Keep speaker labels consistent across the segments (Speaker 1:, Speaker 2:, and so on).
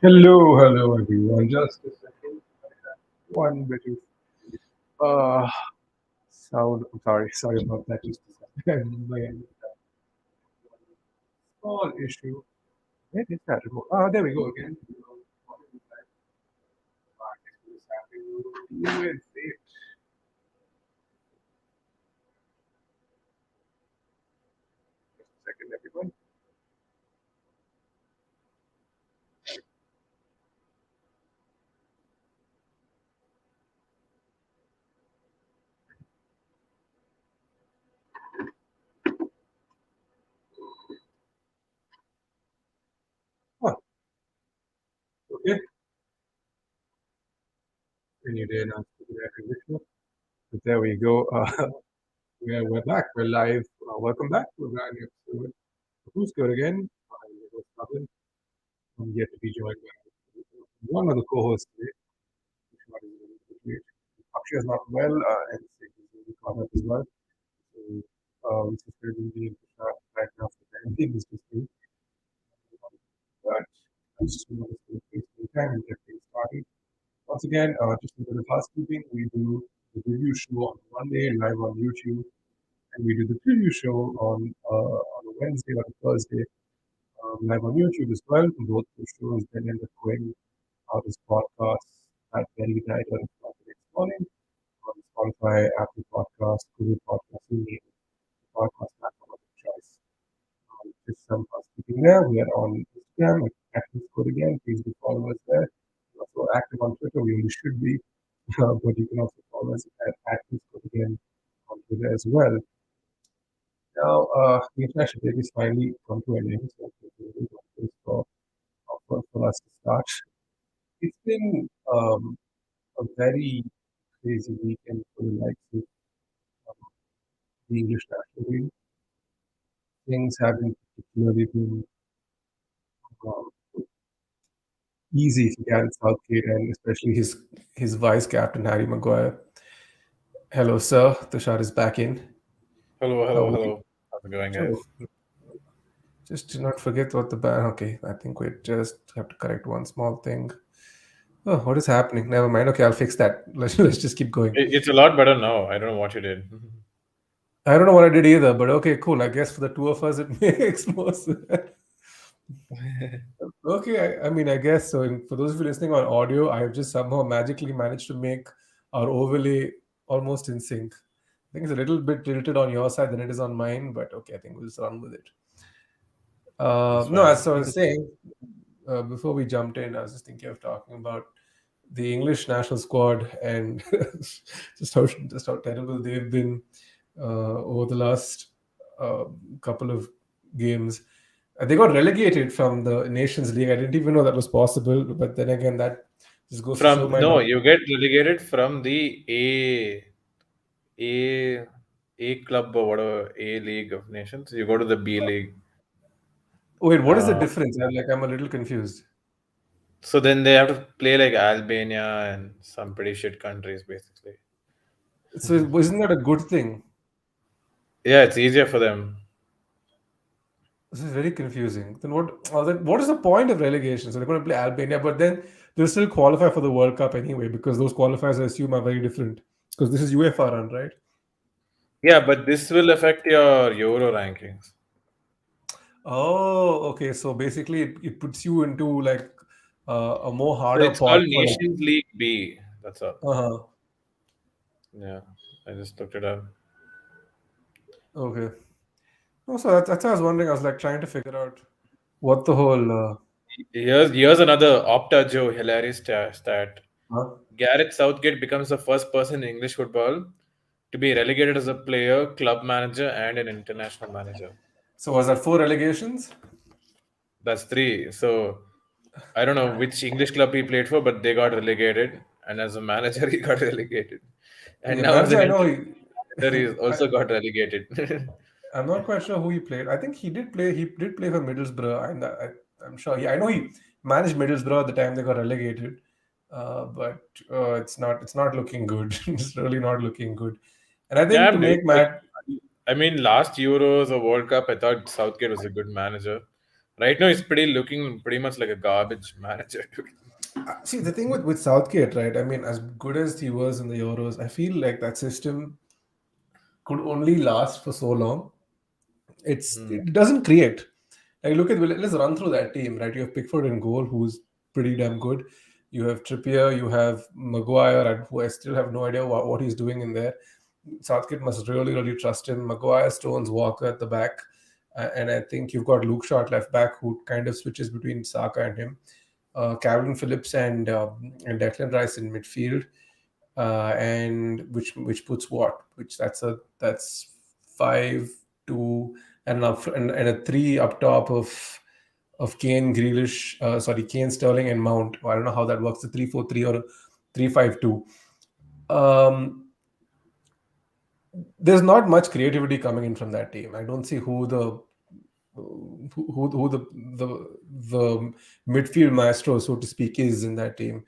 Speaker 1: Hello, everyone. Just a second. I have one bit of sound. I'm sorry about that. Just a second. My end. Small issue. Where is that remote? There we go again. With it. Just a second, everyone. Oh, okay. And you did not the air conditioner. But there we go. We're back. We're live. Welcome back to a brand new episode. Who's good again? I'm your host, Robin. I'm yet to be joined by one of the co-hosts today. Akshay is not well, and sick is caught up as well. So, which is going to be right now for the time being. It's just me. But I just want to take some time and get things started. Once again, just a bit of housekeeping. We do the review show on Monday live on YouTube, and we do the preview show on a Wednesday or a Thursday live on YouTube as well. Both the shows then end up going out as podcasts at very night or the next morning on Spotify, Apple Podcasts, Google Podcasts, you name it, podcast platform of your choice. Just some housekeeping there. We are on Instagram at Code again. Please do follow us there. We're also active on Twitter. We only should be, but you can also follow us at Code again on Twitter as well. Now, the international break is finally come to an end, so for us to start. It's been a very crazy weekend for the likes of the English national team. Things haven't particularly been um, easy for Gareth Southgate and especially his vice captain Harry Maguire. Hello, sir. Tushar is back in.
Speaker 2: Hello,
Speaker 1: How
Speaker 2: hello,
Speaker 1: are you?
Speaker 2: hello. How's it going,
Speaker 1: So,
Speaker 2: guys?
Speaker 1: just to not forget what the ban. Okay, I think we just have to correct one small thing. Oh, what is happening? Never mind. Okay, I'll fix that. Let's just keep going.
Speaker 2: It's a lot better now. I don't know what you did.
Speaker 1: I don't know what I did either, but okay, cool. I guess for the two of us, it makes more sense. Okay, I mean, I guess so. And for those of you listening on audio, I have just somehow magically managed to make our overlay almost in sync. I think it's a little bit tilted on your side than it is on mine, but okay, I think we'll just run with it.
Speaker 2: That's
Speaker 1: No,
Speaker 2: fine.
Speaker 1: as I was saying, before we jumped in, I was just thinking of talking about the English national squad and just how terrible they've been over the last uh, couple of games. They got relegated from the Nations League. I didn't even know that was possible, but then again, that just goes to show
Speaker 2: From
Speaker 1: my
Speaker 2: no,
Speaker 1: not.
Speaker 2: you get relegated from the A A club or whatever A League of Nations. You go to the B League.
Speaker 1: Wait, what is the
Speaker 2: Uh,
Speaker 1: difference? I'm a little confused.
Speaker 2: so then they have to play like Albania and some pretty shit countries, basically.
Speaker 1: So isn't that a good thing?
Speaker 2: Yeah, it's easier for them.
Speaker 1: This is very confusing. Then what is the point of relegation? So they're going to play Albania, but then they'll still qualify for the World Cup anyway because those qualifiers, I assume, are very different. Because this is UEFA run, right?
Speaker 2: Yeah, but this will affect your Euro rankings.
Speaker 1: Oh, okay. So basically, it puts you into like a more
Speaker 2: So
Speaker 1: harder
Speaker 2: it's called
Speaker 1: pot for like.
Speaker 2: Nations League B. That's all.
Speaker 1: Uh-huh.
Speaker 2: Yeah, I just looked it up.
Speaker 1: Okay. No, so that's what I was wondering. I was like trying to figure out what the whole.
Speaker 2: Here's another Opta Joe hilarious stat.
Speaker 1: Huh?
Speaker 2: Gareth Southgate becomes the first person in English football to be relegated as a player, club manager, and an international manager.
Speaker 1: So was that four relegations?
Speaker 2: That's three. So I don't know which English club he played for, but they got relegated. And as a manager, he got relegated. And
Speaker 1: Yeah,
Speaker 2: now as
Speaker 1: manager.
Speaker 2: an
Speaker 1: I know
Speaker 2: international
Speaker 1: he.
Speaker 2: manager, he
Speaker 1: I,
Speaker 2: also got relegated.
Speaker 1: I'm not quite sure who he played. I think he did play. He did play for Middlesbrough, and I'm sure. Yeah, I know he managed Middlesbrough at the time they got relegated.
Speaker 3: but it's not looking good. It's really not looking good. And I
Speaker 2: Yeah,
Speaker 3: think to
Speaker 2: I'm dude.
Speaker 3: make
Speaker 2: Like,
Speaker 3: Matt,
Speaker 2: I mean, last Euros or World Cup, I thought Southgate was a good manager. Right now, he's pretty looking pretty much like a garbage manager. Dude.
Speaker 3: see the thing with Southgate, right? I mean, as good as he was in the Euros, I feel like that system could only last for so long.
Speaker 2: Hmm.
Speaker 3: It doesn't create. Like look at let's run through that team, right? You have Pickford in goal, who's pretty damn good. You have Trippier, you have Maguire, and who I still have no idea what he's doing in there. Southgate must really, really trust him. Maguire, Stones, Walker at the back, and I think you've got Luke Shaw at left back, who kind of switches between Saka and him. Calvin Phillips and Declan Rice in midfield, and which puts what? Which that's 5-2 and up and a three up top of Kane, Grealish, sorry, Kane, Sterling, and Mount. I don't know how that works. The 3-4-3 or 3-5-2. Um, there's not much creativity coming in from that team. I don't see who the midfield maestro, so to speak, is in that team.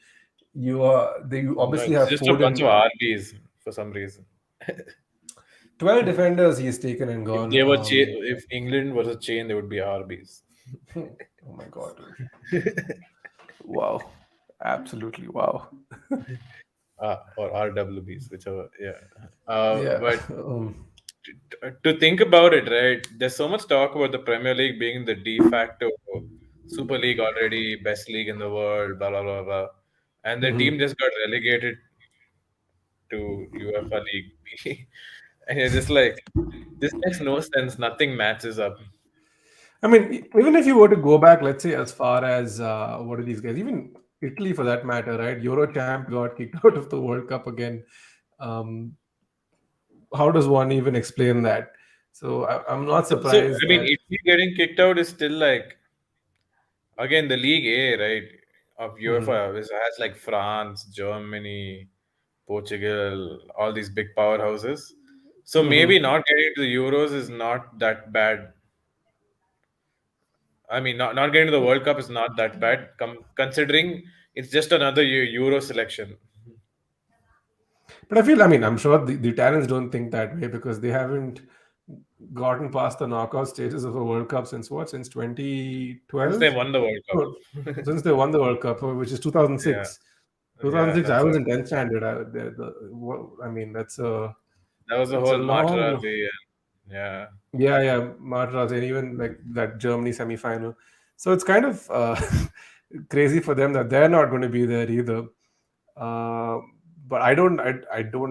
Speaker 3: You
Speaker 2: No,
Speaker 3: obviously
Speaker 2: it's
Speaker 3: have
Speaker 2: just a bunch of
Speaker 3: Foden.
Speaker 2: RBs for some reason.
Speaker 3: 12 defenders he's taken and
Speaker 2: If
Speaker 3: gone.
Speaker 2: they were if England was a chain, they would be RBs.
Speaker 3: Oh my god, dude. Wow. Absolutely wow.
Speaker 2: Or RWBs, whichever. Yeah.
Speaker 3: Yeah.
Speaker 2: But to think about it, right? There's so much talk about the Premier League being the de facto Super League already, best league in the world, blah blah blah blah, and the team just got relegated to UEFA League B, and you're just like, this makes no sense. Nothing matches up.
Speaker 3: I mean, even if you were to go back, let's say, as far as what are these guys? Even Italy, for that matter, right? Euro champ got kicked out of the World Cup again. Um, how does one even explain that? So I'm not
Speaker 2: So
Speaker 3: surprised
Speaker 2: I mean,
Speaker 3: that.
Speaker 2: Italy getting kicked out is still like, again, the League A, right, of UEFA has like France, Germany, Portugal, all these big powerhouses. So maybe not getting to the Euros is not that bad. I mean, not getting to the World Cup is not that bad, considering it's just another Euro selection.
Speaker 3: But I feel, I mean, I'm sure the Italians don't think that way because they haven't gotten past the knockout stages of a World Cup since what? Since
Speaker 2: Since they
Speaker 3: 2012?
Speaker 2: won the World
Speaker 3: No,
Speaker 2: Cup.
Speaker 3: since they won the World Cup, which is
Speaker 2: Yeah,
Speaker 3: 2006.
Speaker 2: yeah,
Speaker 3: 2006, I
Speaker 2: that's
Speaker 3: was
Speaker 2: what.
Speaker 3: in 10th standard. I mean,
Speaker 2: That was the
Speaker 3: that's a
Speaker 2: whole
Speaker 3: long.
Speaker 2: Materazzi. Yeah.
Speaker 3: Yeah, yeah, Madras, and even like that Germany semi-final. So it's kind of crazy for them that they're not going to be there either. Uh, but I don't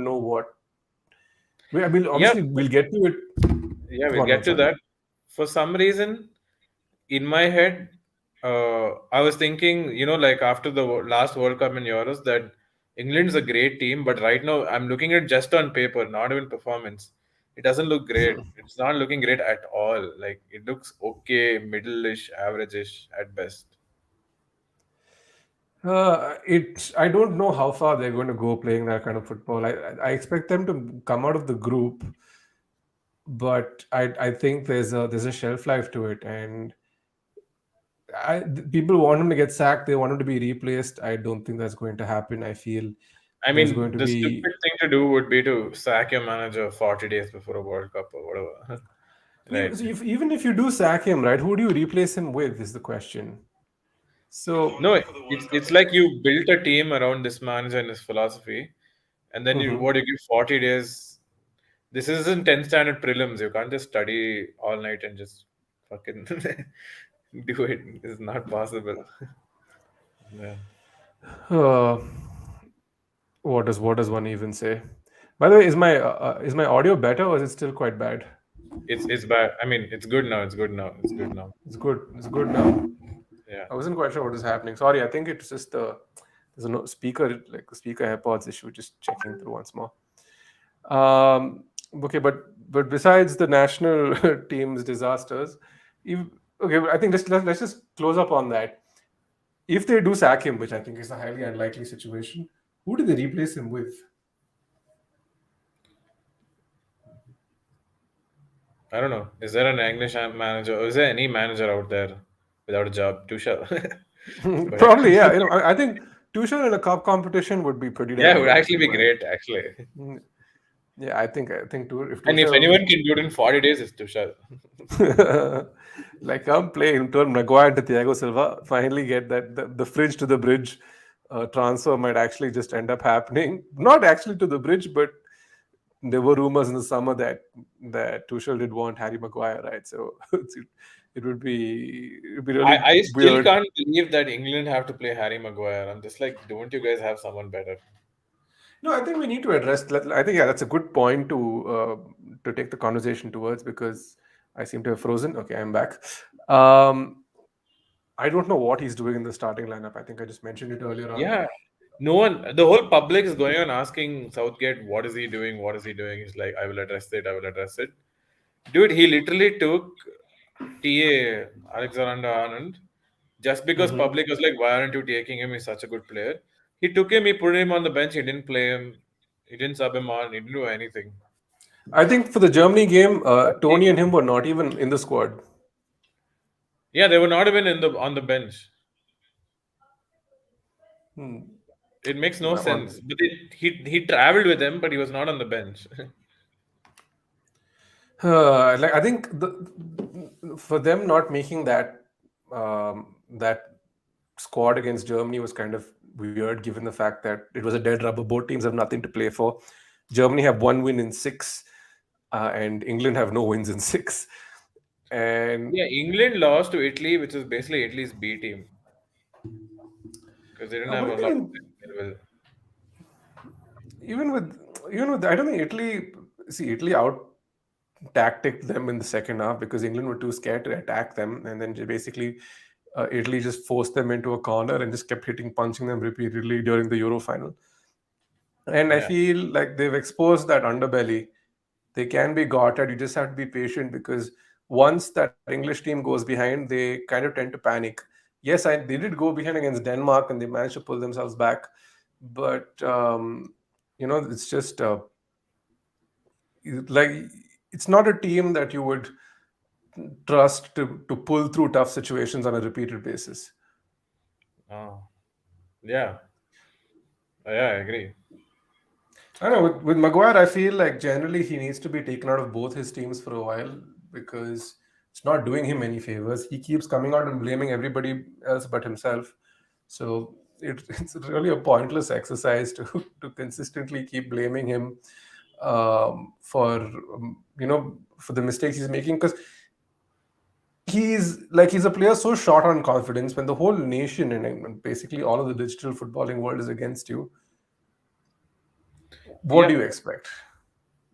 Speaker 3: know what. I mean,
Speaker 2: Yeah,
Speaker 3: obviously we'll get to it.
Speaker 2: yeah,
Speaker 3: Go
Speaker 2: we'll
Speaker 3: on, man.
Speaker 2: get to
Speaker 3: Sorry.
Speaker 2: that. For some reason, in my head, I was thinking, like after the last World Cup in Euros, that England's a great team, but right now I'm looking at just on paper, not even performance. It doesn't look great. It's not looking great at all. Like it looks okay, middle-ish, average-ish at best.
Speaker 3: I don't know how far they're going to go playing that kind of football. I expect them to come out of the group, but I think there's a shelf life to it, and people want him to get sacked. They want him to be replaced. I don't think that's going to happen. I feel
Speaker 2: I
Speaker 3: there's going
Speaker 2: mean,
Speaker 3: to
Speaker 2: the
Speaker 3: be.
Speaker 2: stupid thing to do would be to sack your manager 40 days before a World Cup or whatever. Right.
Speaker 3: So even if you do sack him, right, who do you replace him with? Is the question. So,
Speaker 2: No, it's like you built a team around this manager and his philosophy, and then you give 40 days. This isn't 10 standard prelims. You can't just study all night and just fucking do it. It's not possible. Yeah.
Speaker 3: uh, what does one even say? By the way, is my audio better or is it still quite bad?
Speaker 2: It's bad. I mean, it's good now. It's good now. It's good now.
Speaker 3: It's good. It's good now.
Speaker 2: Yeah.
Speaker 3: I wasn't quite sure what is happening. Sorry, I think it's just there's a no speaker like a speaker AirPods issue. Just checking through once more. Um, okay, but besides the national team's disasters, if, okay, I think let's just close up on that. If they do sack him, which I think is a highly unlikely situation, who do they replace him with?
Speaker 2: I don't know. Is there an English manager? Or is there any manager out there without a job? Tushar. Go ahead.
Speaker 3: Probably, yeah. I think Tuchel in a cup competition would be pretty
Speaker 2: Yeah, it
Speaker 3: damn
Speaker 2: would
Speaker 3: good
Speaker 2: actually
Speaker 3: in
Speaker 2: be
Speaker 3: my.
Speaker 2: great, actually.
Speaker 3: Mm, Yeah, I think if
Speaker 2: And if
Speaker 3: Tuchel
Speaker 2: anyone can do it in 40 days, it's Tushar.
Speaker 3: like come play and turn Maguire to Thiago Silva, finally get that the fridge to the bridge transfer might actually just end up happening. Not actually to the bridge, but there were rumors in the summer that Tuchel did want Harry Maguire, right? So it would be really
Speaker 2: I still
Speaker 3: weird.
Speaker 2: can't believe that England have to play Harry Maguire. I'm just like, don't you guys have someone better?
Speaker 3: No, I think we need to address. I think yeah, that's a good point to take the conversation towards because I seem to have frozen. Okay, I'm back. Um, I don't know what he's doing in the starting lineup. I think I just mentioned it earlier on.
Speaker 2: Yeah. No one, the whole public is going on asking Southgate, what is he doing? What is he doing? He's like, I will address it. I will address it. Dude, he literally took TA Alexander Arnold just because
Speaker 3: Hmm.
Speaker 2: public was like, why aren't you taking him? He's such a good player. He took him, he put him on the bench, he didn't play him, he didn't sub him on, he didn't do anything.
Speaker 3: I think for the Germany game,
Speaker 2: Just
Speaker 3: Tony and
Speaker 2: taking
Speaker 3: him
Speaker 2: him.
Speaker 3: were not even in the squad.
Speaker 2: Yeah, they were not even in the on the bench.
Speaker 3: Hmm.
Speaker 2: It makes no
Speaker 3: On,
Speaker 2: sense. But he traveled with him, but he was not on the bench.
Speaker 3: like I think for them not making that squad against Germany was kind of weird, given the fact that it was a dead rubber. Both teams have nothing to play for. Germany have one win in six, and England have no wins in six. And
Speaker 2: Yeah, England lost to Italy, which is basically Italy's B team because they didn't have
Speaker 3: but
Speaker 2: a
Speaker 3: even
Speaker 2: lot of
Speaker 3: in,
Speaker 2: players available.
Speaker 3: even with I don't think Italy out tacticked them in the second half because England were too scared to attack them, and then basically Italy just forced them into a corner and just kept punching them repeatedly during the Euro final. And I
Speaker 2: Yeah,
Speaker 3: feel like they've exposed that underbelly. They can be got at. You just have to be patient because once that English team goes behind, they kind of tend to panic. Yes, they did go behind against Denmark and they managed to pull themselves back, but it's just like it's not a team that you would trust to pull through tough situations on a repeated basis.
Speaker 2: oh, yeah, yeah, I agree.
Speaker 3: I don't know with Maguire, I feel like generally he needs to be taken out of both his teams for a while because it's not doing him any favors. He keeps coming out and blaming everybody else but himself. So it's really a pointless exercise to to consistently keep blaming him for the mistakes he's making because he's a player so short on confidence when the whole nation and basically all of the digital footballing world is against you. What do
Speaker 2: Yeah,
Speaker 3: you expect?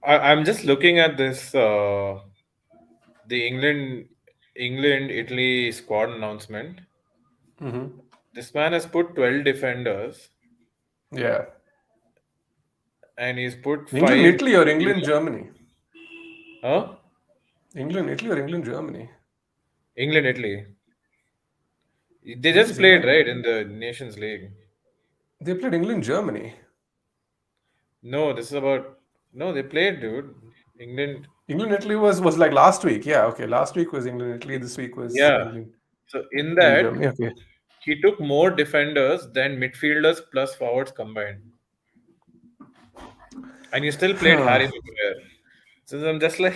Speaker 2: I'm just looking at this the England Italy squad announcement.
Speaker 3: Hmm.
Speaker 2: This man has put 12 defenders
Speaker 3: Yeah.
Speaker 2: and he's put
Speaker 3: England,
Speaker 2: five
Speaker 3: Italy, or England,
Speaker 2: midfielders.
Speaker 3: Germany?
Speaker 2: Huh?
Speaker 3: England, Italy, or England, Germany?
Speaker 2: England Italy. They
Speaker 3: I think
Speaker 2: just
Speaker 3: it's
Speaker 2: played
Speaker 3: England.
Speaker 2: right in the Nations League.
Speaker 3: They played England, Germany.
Speaker 2: No, this is about no, they played, dude. England.
Speaker 3: England, Italy was like last week. Yeah, okay. Last week was England, Italy. This week was
Speaker 2: Yeah.
Speaker 3: England,
Speaker 2: So in
Speaker 3: England,
Speaker 2: that,
Speaker 3: Germany. Okay.
Speaker 2: he took more defenders than midfielders plus forwards combined. And you still played Harry Maguire. So I'm just like,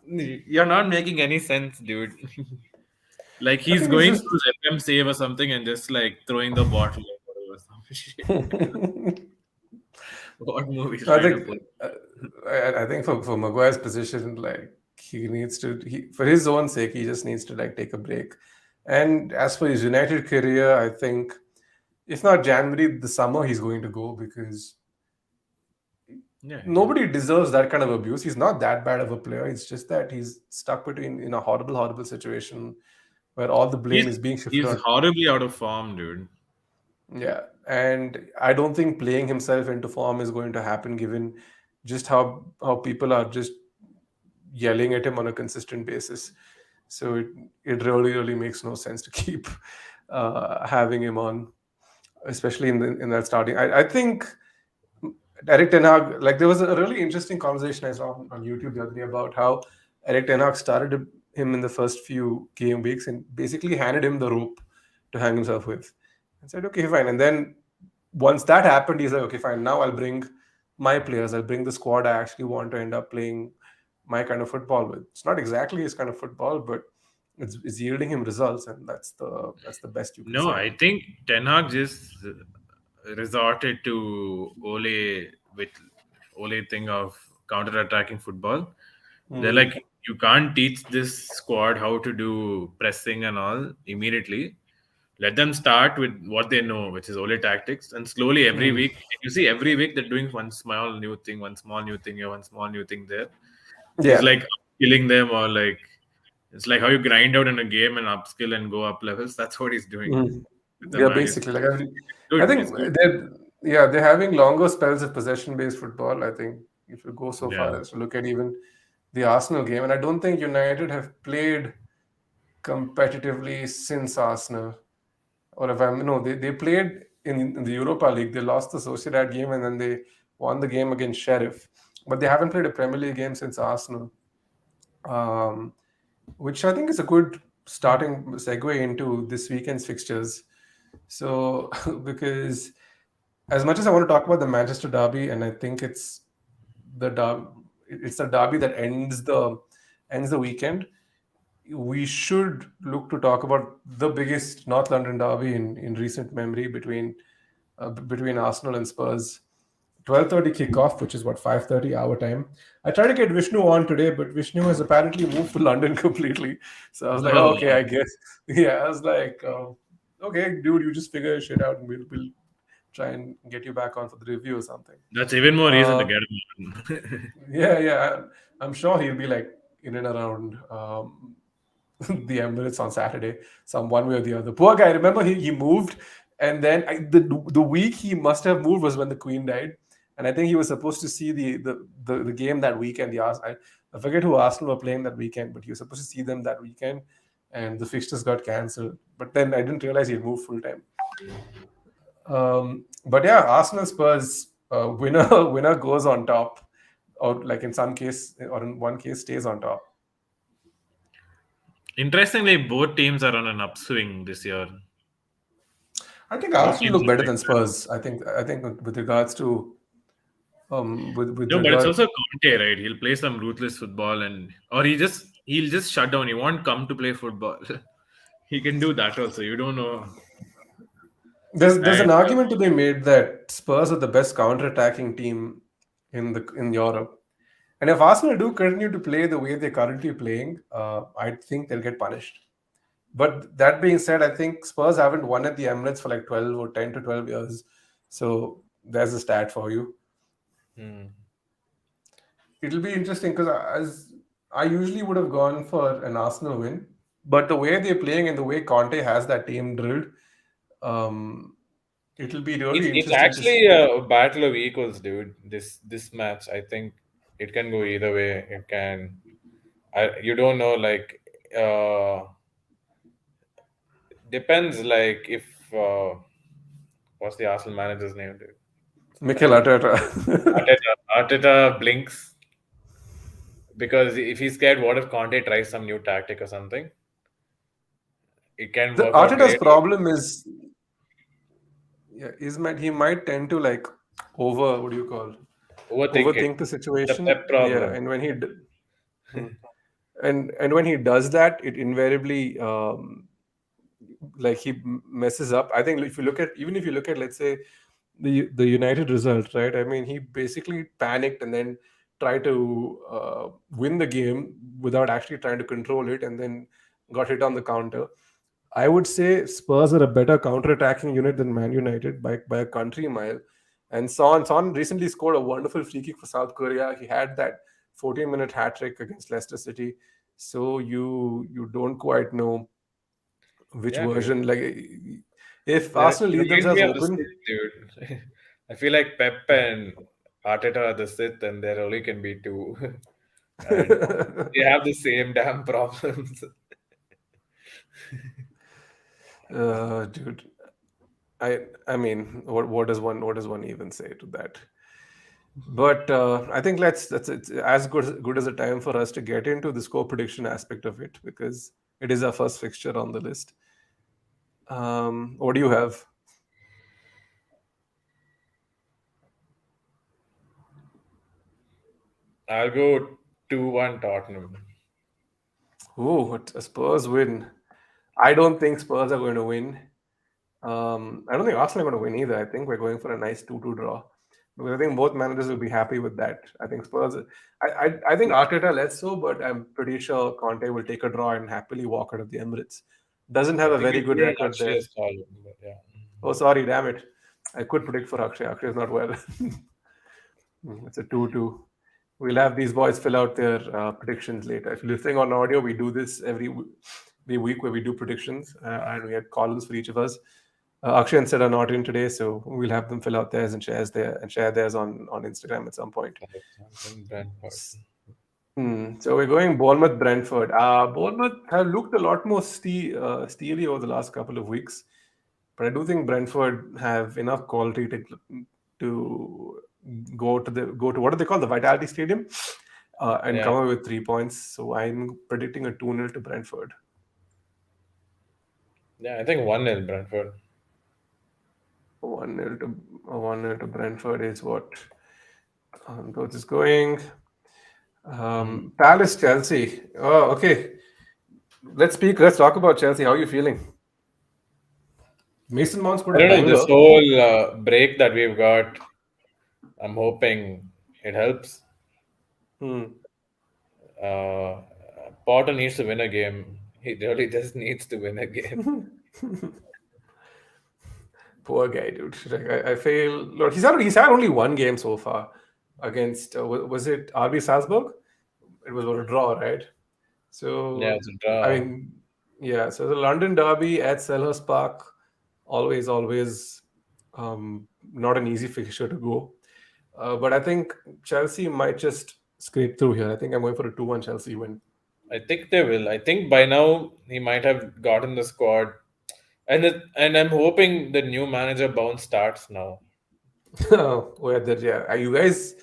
Speaker 2: you're not making any sense, dude. Like
Speaker 3: I
Speaker 2: he's
Speaker 3: think it's
Speaker 2: going
Speaker 3: just.
Speaker 2: through his FM save or something and just like throwing the bottle or whatever. Some shit. What movie is
Speaker 3: I
Speaker 2: trying to
Speaker 3: think
Speaker 2: pull?
Speaker 3: uh, I think for Maguire's position, like for his own sake, he just needs to like take a break. And as for his United career, I think if not January, the summer he's going to go because
Speaker 2: Yeah,
Speaker 3: nobody deserves that kind of abuse. He's not that bad of a player. It's just that he's stuck between in a horrible, horrible situation where all the blame
Speaker 2: he's
Speaker 3: is being shifted
Speaker 2: he's
Speaker 3: on.
Speaker 2: horribly out of form, dude.
Speaker 3: Yeah, and I don't think playing himself into form is going to happen given just how people are just yelling at him on a consistent basis. So it really makes no sense to keep having him on, especially in that starting. I think Eric Ten Hag, like there was a really interesting conversation I saw on YouTube the other day about how Eric Ten Hag started him in the first few game weeks and basically handed him the rope to hang himself with and said, okay, fine. And then once that happened, he's like, okay, fine. Now I'll bring my players. I'll bring the squad I actually want to end up playing my kind of football with. It's not exactly his kind of football, but it's yielding him results, and that's the best you can
Speaker 2: No,
Speaker 3: say.
Speaker 2: I think Ten Hag just resorted to with Ole thing of counter-attacking football. They're
Speaker 3: Hmm.
Speaker 2: like, you can't teach this squad how to do pressing and all immediately. Let them start with what they know, which is Ole tactics, and slowly every
Speaker 3: Hmm.
Speaker 2: week, you see every week they're doing one small new thing, one small new thing here, one small new thing there. He's
Speaker 3: Yeah.
Speaker 2: like killing them, or like it's like how you grind out in a game and upskill and go up levels. That's what he's doing
Speaker 3: Hmm.
Speaker 2: with the
Speaker 3: Yeah,
Speaker 2: man. It's
Speaker 3: basically, like I
Speaker 2: good. It's
Speaker 3: think
Speaker 2: good.
Speaker 3: they're having longer spells of possession-based football. I think if you go so
Speaker 2: Yeah.
Speaker 3: far as to look at even the Arsenal game, and I don't think United have played competitively since Arsenal. Or if I'm no, they played in the Europa League. They lost the Sociedad game and then they won the game against Sheriff. But they haven't played a Premier League game since Arsenal, um, which I think is a good starting segue into this weekend's fixtures. So, because as much as I want to talk about the Manchester derby, and I think it's the derby that ends the weekend. We should look to talk about the biggest North London derby in recent memory between Arsenal and Spurs. 12:30 kickoff, which is what 5:30 our time. I tried to get Vishnu on today, but Vishnu has apparently moved to London completely. So I was like, oh,
Speaker 2: Oh,
Speaker 3: okay, I guess. Yeah, I was like, okay, dude, you just figure your shit out, and we'll try and get you back on for the review or something.
Speaker 2: that's even more reason to
Speaker 3: Uh,
Speaker 2: get him on.
Speaker 3: yeah. I'm sure he'll be like in and around the Emirates on Saturday, some one way or the other. Poor guy. Remember, he moved, and then the week he must have moved was when the Queen died, and I think he was supposed to see the game that weekend. I forget who Arsenal were playing that weekend, but he was supposed to see them that weekend, and the fixtures got cancelled. But then I didn't realize he'd moved full time. But yeah, Arsenal Spurs winner winner goes on top, or like in some case, or in one case stays on top.
Speaker 2: Interestingly, both teams are on an upswing this year.
Speaker 3: I think
Speaker 2: Both
Speaker 3: Arsenal
Speaker 2: teams
Speaker 3: look
Speaker 2: are
Speaker 3: better
Speaker 2: doing
Speaker 3: than
Speaker 2: well.
Speaker 3: Spurs. I think with regards to with
Speaker 2: No, but it's
Speaker 3: regard.
Speaker 2: also Conte, right? He'll play some ruthless football, and or he'll just shut down. He won't come to play football. He can do that also. You don't know.
Speaker 3: There's
Speaker 2: And
Speaker 3: an argument to be made that Spurs are the best counter-attacking team in Europe, and if Arsenal do continue to play the way they're currently playing, I think they'll get punished. But that being said, I think Spurs haven't won at the Emirates for like 12 or 10 to 12 years. So there's a stat for you.
Speaker 2: hmm.
Speaker 3: It'll be interesting because as I usually would have gone for an Arsenal win, but the way they're playing and the way Conte has that team drilled, um, it'll be
Speaker 2: It's
Speaker 3: really
Speaker 2: it's
Speaker 3: interesting to see.
Speaker 2: actually a battle of equals, dude. This match, I think it can go either way. It can. You don't know, like depends. Like if what's the Arsenal manager's name, dude?
Speaker 3: Mikel Arteta.
Speaker 2: Arteta blinks because if he's scared, what if Conte tries some new tactic or something? It can
Speaker 3: The
Speaker 2: work out
Speaker 3: Arteta's
Speaker 2: great.
Speaker 3: problem is, yeah, he might tend to like what do you call,
Speaker 2: Overthink it.
Speaker 3: overthink the
Speaker 2: The
Speaker 3: situation.
Speaker 2: Pep
Speaker 3: Yeah,
Speaker 2: problem.
Speaker 3: and hmm. and when he does that, it invariably like he messes up. I think if you look at let's say the United result, right? I mean, he basically panicked and then tried to win the game without actually trying to control it, and then got hit on the counter. I would say Spurs are a better counter-attacking unit than Man United by a country mile. And Son recently scored a wonderful free kick for South Korea. He had that 14-minute hat trick against Leicester City. So you don't quite know which
Speaker 2: Yeah, dude.
Speaker 3: version. Like if
Speaker 2: That
Speaker 3: Arsenal leave
Speaker 2: reminds me
Speaker 3: themselves
Speaker 2: of the
Speaker 3: open,
Speaker 2: Sith, dude. I feel like Pep and Arteta are the Sith, and there only can be two, and they have the same damn problems.
Speaker 3: dude. I mean, what does one even say to that? But I think that's it's as good as a time for us to get into the score prediction aspect of it because it is our first fixture on the list. What do you have?
Speaker 2: I'll go 2-1 Tottenham.
Speaker 3: Oh, a Spurs win. I don't think Spurs are going to win. I don't think Arsenal are going to win either. I think we're going for a nice 2-2 draw. Because I think both managers will be happy with that. I think Spurs. I think Arteta less so, but I'm pretty sure Conte will take a draw and happily walk out of the Emirates. Doesn't have
Speaker 2: I
Speaker 3: a
Speaker 2: think
Speaker 3: very
Speaker 2: you
Speaker 3: good
Speaker 2: put it on
Speaker 3: record there.
Speaker 2: Akshay's call, but yeah.
Speaker 3: Oh, sorry, damn it. I could predict for Akshay. Akshay is not well. It's a 2-2. We'll have these boys fill out their predictions later. If you're listening on audio, we do this every week where we do predictions and we have columns for each of us. Akshay and Sid are not in today, so we'll have them fill out theirs and share theirs on Instagram at some point.
Speaker 2: Southampton, Brentford.
Speaker 3: So we're going Bournemouth, Brentford. Bournemouth have looked a lot more steely over the last couple of weeks, but I do think Brentford have enough quality to go to what do they call the Vitality Stadium and
Speaker 2: Yeah,
Speaker 3: come away with 3 points. So I'm predicting a 2-0 to Brentford.
Speaker 2: yeah. I think 1-0 Brentford.
Speaker 3: 1-0 to Brentford is what those is going.
Speaker 2: Mm.
Speaker 3: Palace Chelsea. Oh, okay. Let's talk about Chelsea. How are you feeling? Mason Mount
Speaker 2: I
Speaker 3: scored a
Speaker 2: don't know. This
Speaker 3: banger.
Speaker 2: whole break that we've got, I'm hoping it helps.
Speaker 3: Hmm.
Speaker 2: Uh, Potter needs to win a game. He really just needs to win a game.
Speaker 3: Poor guy, dude. Like, I feel Lord, he's had only one game so far against was it RB Salzburg? It was a draw, right?
Speaker 2: Yeah,
Speaker 3: So
Speaker 2: it's a
Speaker 3: I
Speaker 2: draw.
Speaker 3: mean, yeah. So the London derby at Selhurst Park, always not an easy fixture to go. But I think Chelsea might just scrape through here. I think I'm going for a 2-1 Chelsea win.
Speaker 2: I think they will. I think by now he might have gotten the squad, and I'm hoping the new manager bounce starts now.
Speaker 3: Oh, yeah. Are you guys?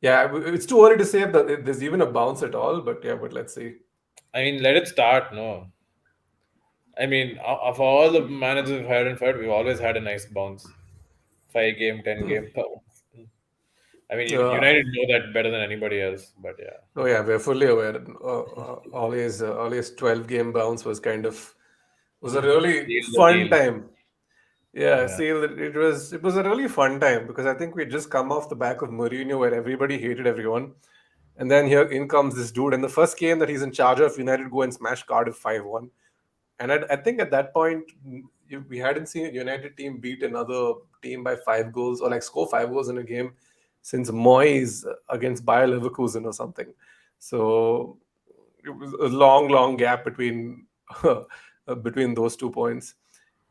Speaker 3: Yeah, it's too early to say if there's even a bounce at all. But yeah, but let's see.
Speaker 2: I mean, let it start. No, I mean, of all the managers we've had in Fed, we've always had a nice bounce. 5 game, 10 game bounce. I mean,
Speaker 3: Uh,
Speaker 2: United know that better than anybody else. But yeah,
Speaker 3: oh yeah, we're fully aware. Always 12 game bounce was a really
Speaker 2: seal the
Speaker 3: fun
Speaker 2: deal.
Speaker 3: time. Yeah,
Speaker 2: Yeah,
Speaker 3: see, it was a really fun time because I think we just come off the back of Mourinho where everybody hated everyone, and then here in comes this dude, and the first game that he's in charge of, United go and smash Cardiff 5-1. And I think at that point, we hadn't seen a United team beat another team by 5 goals or like score 5 goals in a game since Moyes against Bayer Leverkusen or something. So it was a long gap between those 2 points.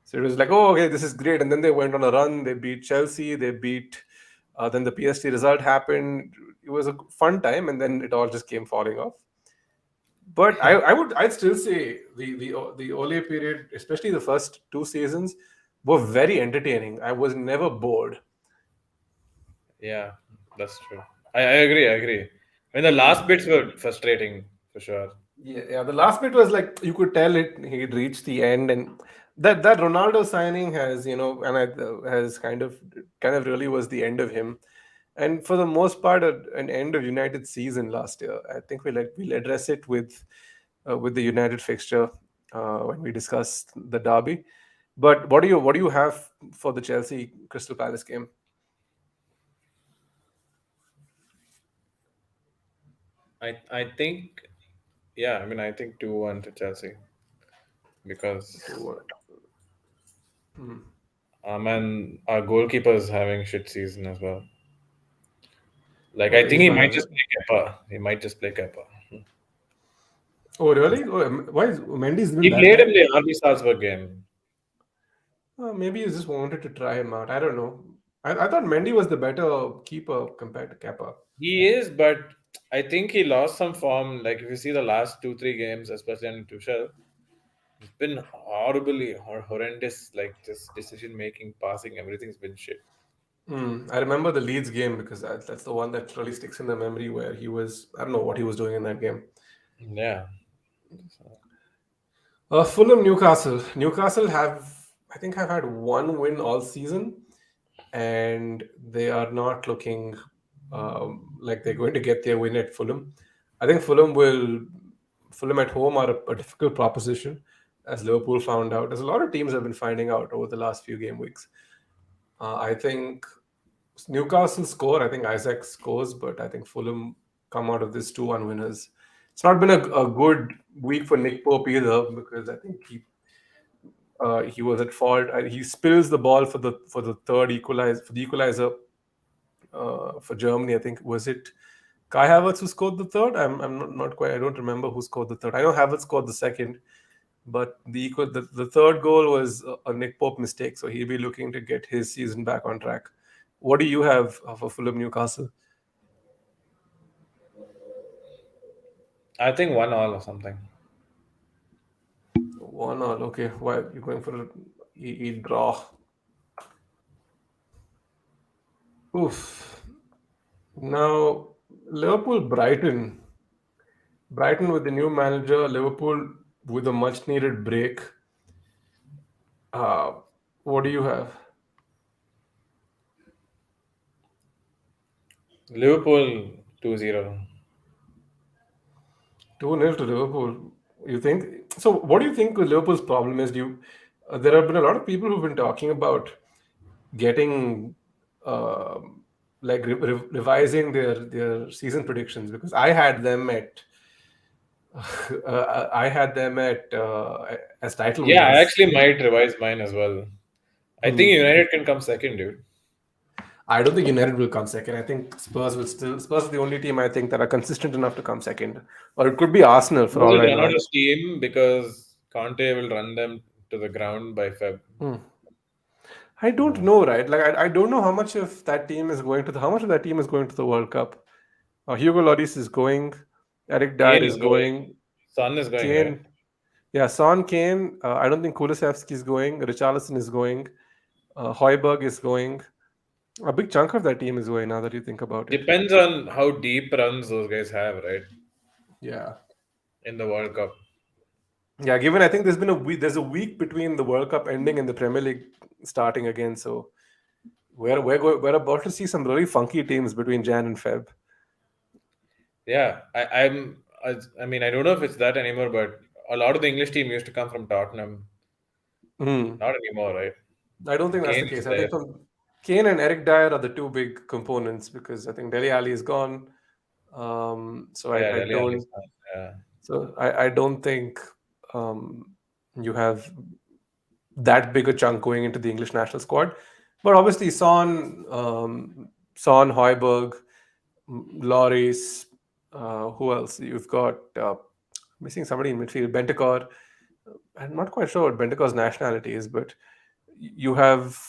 Speaker 3: So it was like, oh, okay, this is great. And then they went on a run. They beat Chelsea. They beat. Then the PSG result happened. It was a fun time, and then it all just came falling off. But I'd still say the Ole period, especially the first 2 seasons, were very entertaining. I was never bored.
Speaker 2: yeah, that's true. I agree. I agree. I mean, the last bits were frustrating for sure.
Speaker 3: Yeah. The last bit was like you could tell he'd reached the end, and that Ronaldo signing has has kind of really was the end of him. And for the most part, an end of United season last year. I think we'll address it with the United fixture when we discuss the derby. But what do you have for the Chelsea Crystal Palace game?
Speaker 2: I think, yeah. I mean, I think 2-1 to Chelsea because
Speaker 3: To, hmm.
Speaker 2: and our goalkeeper is having shit season as well. Like, I
Speaker 3: Oh,
Speaker 2: think
Speaker 3: he's
Speaker 2: he
Speaker 3: not
Speaker 2: might
Speaker 3: having.
Speaker 2: just play Kepa. He might just play Kepa.
Speaker 3: Oh, really? Oh, why is Mendy's been
Speaker 2: He
Speaker 3: that
Speaker 2: played in
Speaker 3: bad?
Speaker 2: the RB Salzburg game.
Speaker 3: Maybe you just wanted to try him out. I don't know. I thought Mendy was the better keeper compared to Kappa.
Speaker 2: He is, but I think he lost some form. Like, if you see the last 2-3 games, especially on Tuchel, it's been horribly horrendous. Like, just decision making, passing, everything's been shit.
Speaker 3: I remember the Leeds game because that's the one that really sticks in the memory where I don't know what he was doing in that game.
Speaker 2: Yeah.
Speaker 3: Fulham Newcastle. Newcastle I think, have had one win all season, and they are not looking like they're going to get their win at Fulham. I think Fulham at home are a difficult proposition, as Liverpool found out. There's a lot of teams have been finding out over the last few game weeks. I think Newcastle score. I think Isaac scores, but I think Fulham come out of this 2-1 winners. It's not been a good week for Nick Pope either, because I think he was at fault. He spills the ball for the equalizer for Germany. I think was it Kai Havertz who scored the third. I'm not quite. I don't remember who scored the third. I know Havertz scored the second, but the third goal was a Nick Pope mistake. So he'll be looking to get his season back on track. What do you have for Fulham Newcastle?
Speaker 2: I think 1-1 or something.
Speaker 3: 1-1. Okay, why are you going for a draw? Oof. Now Liverpool Brighton. Brighton with the new manager, Liverpool with a much needed break. Uh, what do you have?
Speaker 2: Liverpool 2-0.
Speaker 3: 2-0 to Liverpool. You think? So, what do you think Liverpool's problem is? There have been a lot of people who've been talking about getting, uh, like revising their season predictions, because I had them at as title
Speaker 2: Yeah, I
Speaker 3: winners.
Speaker 2: actually might revise mine as well. I think
Speaker 3: Hmm.
Speaker 2: United can come second, dude.
Speaker 3: I don't think United will come second. I think Spurs are the only team I think that are consistent enough to come second, or it could be Arsenal for
Speaker 2: Spurs
Speaker 3: all
Speaker 2: will
Speaker 3: I
Speaker 2: run
Speaker 3: know.
Speaker 2: out of steam because Conte will run them to the ground by Feb.
Speaker 3: Hmm. I don't
Speaker 2: Yeah.
Speaker 3: know, right? Like I don't know how much of that team is going to how much of that team is going to the World Cup. Hugo Lloris is going, Eric Dyer
Speaker 2: Kane
Speaker 3: is
Speaker 2: is going.
Speaker 3: going,
Speaker 2: Son is going, right?
Speaker 3: Kane, yeah, Son, Kane. I don't think Kulusevski is going. Richarlison is going. Hoiberg is going. A big chunk of that team is going. Now that you think about it,
Speaker 2: Depends on how deep runs those guys have, right?
Speaker 3: yeah,
Speaker 2: In the World Cup.
Speaker 3: yeah. Given I think there's a week between the World Cup ending and the Premier League starting again, so we're about to see some really funky teams between Jan and Feb.
Speaker 2: Yeah, I mean, I don't know if it's that anymore, but a lot of the English team used to come from Tottenham.
Speaker 3: Hmm.
Speaker 2: Not anymore, right?
Speaker 3: I don't think that's
Speaker 2: Kane
Speaker 3: the
Speaker 2: is
Speaker 3: case. I
Speaker 2: there.
Speaker 3: think from Kane and Eric Dyer are the two big components, because I think Dele Alli is gone. So
Speaker 2: Yeah,
Speaker 3: I
Speaker 2: Dele Alli's
Speaker 3: don't.
Speaker 2: gone. Yeah.
Speaker 3: So I don't think um, you have that big a chunk going into the English national squad. But obviously, Son, Hoiberg, Loris. Who else? You've got missing somebody in midfield. Bentancur. I'm not quite sure what Bentancur's nationality is, but you have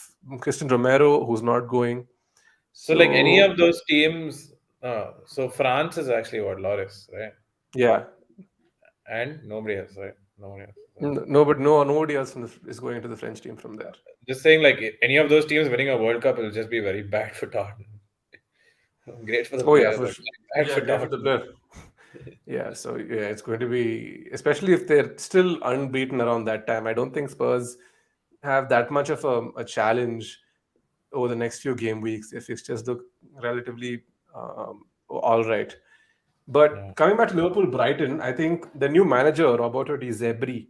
Speaker 3: Christian Romero who's not going.
Speaker 2: So, like any
Speaker 3: So
Speaker 2: of those teams, so France is actually what, Loris, right?
Speaker 3: yeah,
Speaker 2: And nobody else, right? Nobody else. Right?
Speaker 3: nobody else is going to the French team from there.
Speaker 2: Just saying, like any of those teams winning a World Cup will just be very bad for Tottenham. Great for the
Speaker 3: Oh yeah,
Speaker 2: players,
Speaker 3: for
Speaker 2: but
Speaker 3: sure.
Speaker 2: very bad
Speaker 3: Yeah,
Speaker 2: for
Speaker 3: great for the
Speaker 2: Tottenham.
Speaker 3: player. Yeah, so yeah, it's going to be, especially if they're still unbeaten around that time. I don't think Spurs have that much of a challenge over the next few game weeks. Their fixtures look relatively all right. But
Speaker 2: Yeah.
Speaker 3: coming back to Liverpool Brighton, I think the new manager, Roberto Di Zebri,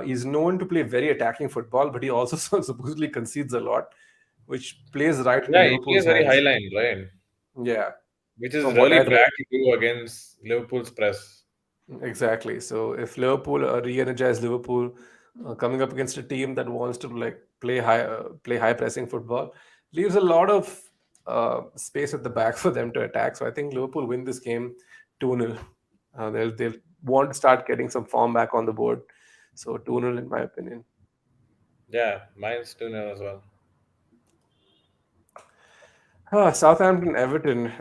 Speaker 3: is known to play very attacking football, but he also supposedly concedes a lot, which plays right into
Speaker 2: Yeah, he plays
Speaker 3: Liverpool's
Speaker 2: very high
Speaker 3: hands.
Speaker 2: line, right?
Speaker 3: Yeah,
Speaker 2: Which
Speaker 3: from
Speaker 2: is
Speaker 3: what
Speaker 2: really
Speaker 3: I read.
Speaker 2: bad to do against Liverpool's press.
Speaker 3: Exactly. So if Liverpool re-energize Liverpool, coming up against a team that wants to like play high pressing football, leaves a lot of space at the back for them to attack. So I think Liverpool win this game 2-0. They'll want to start getting some form back on the board. So 2-0 in my opinion.
Speaker 2: Yeah, mine's 2-0 as well.
Speaker 3: Southampton Everton.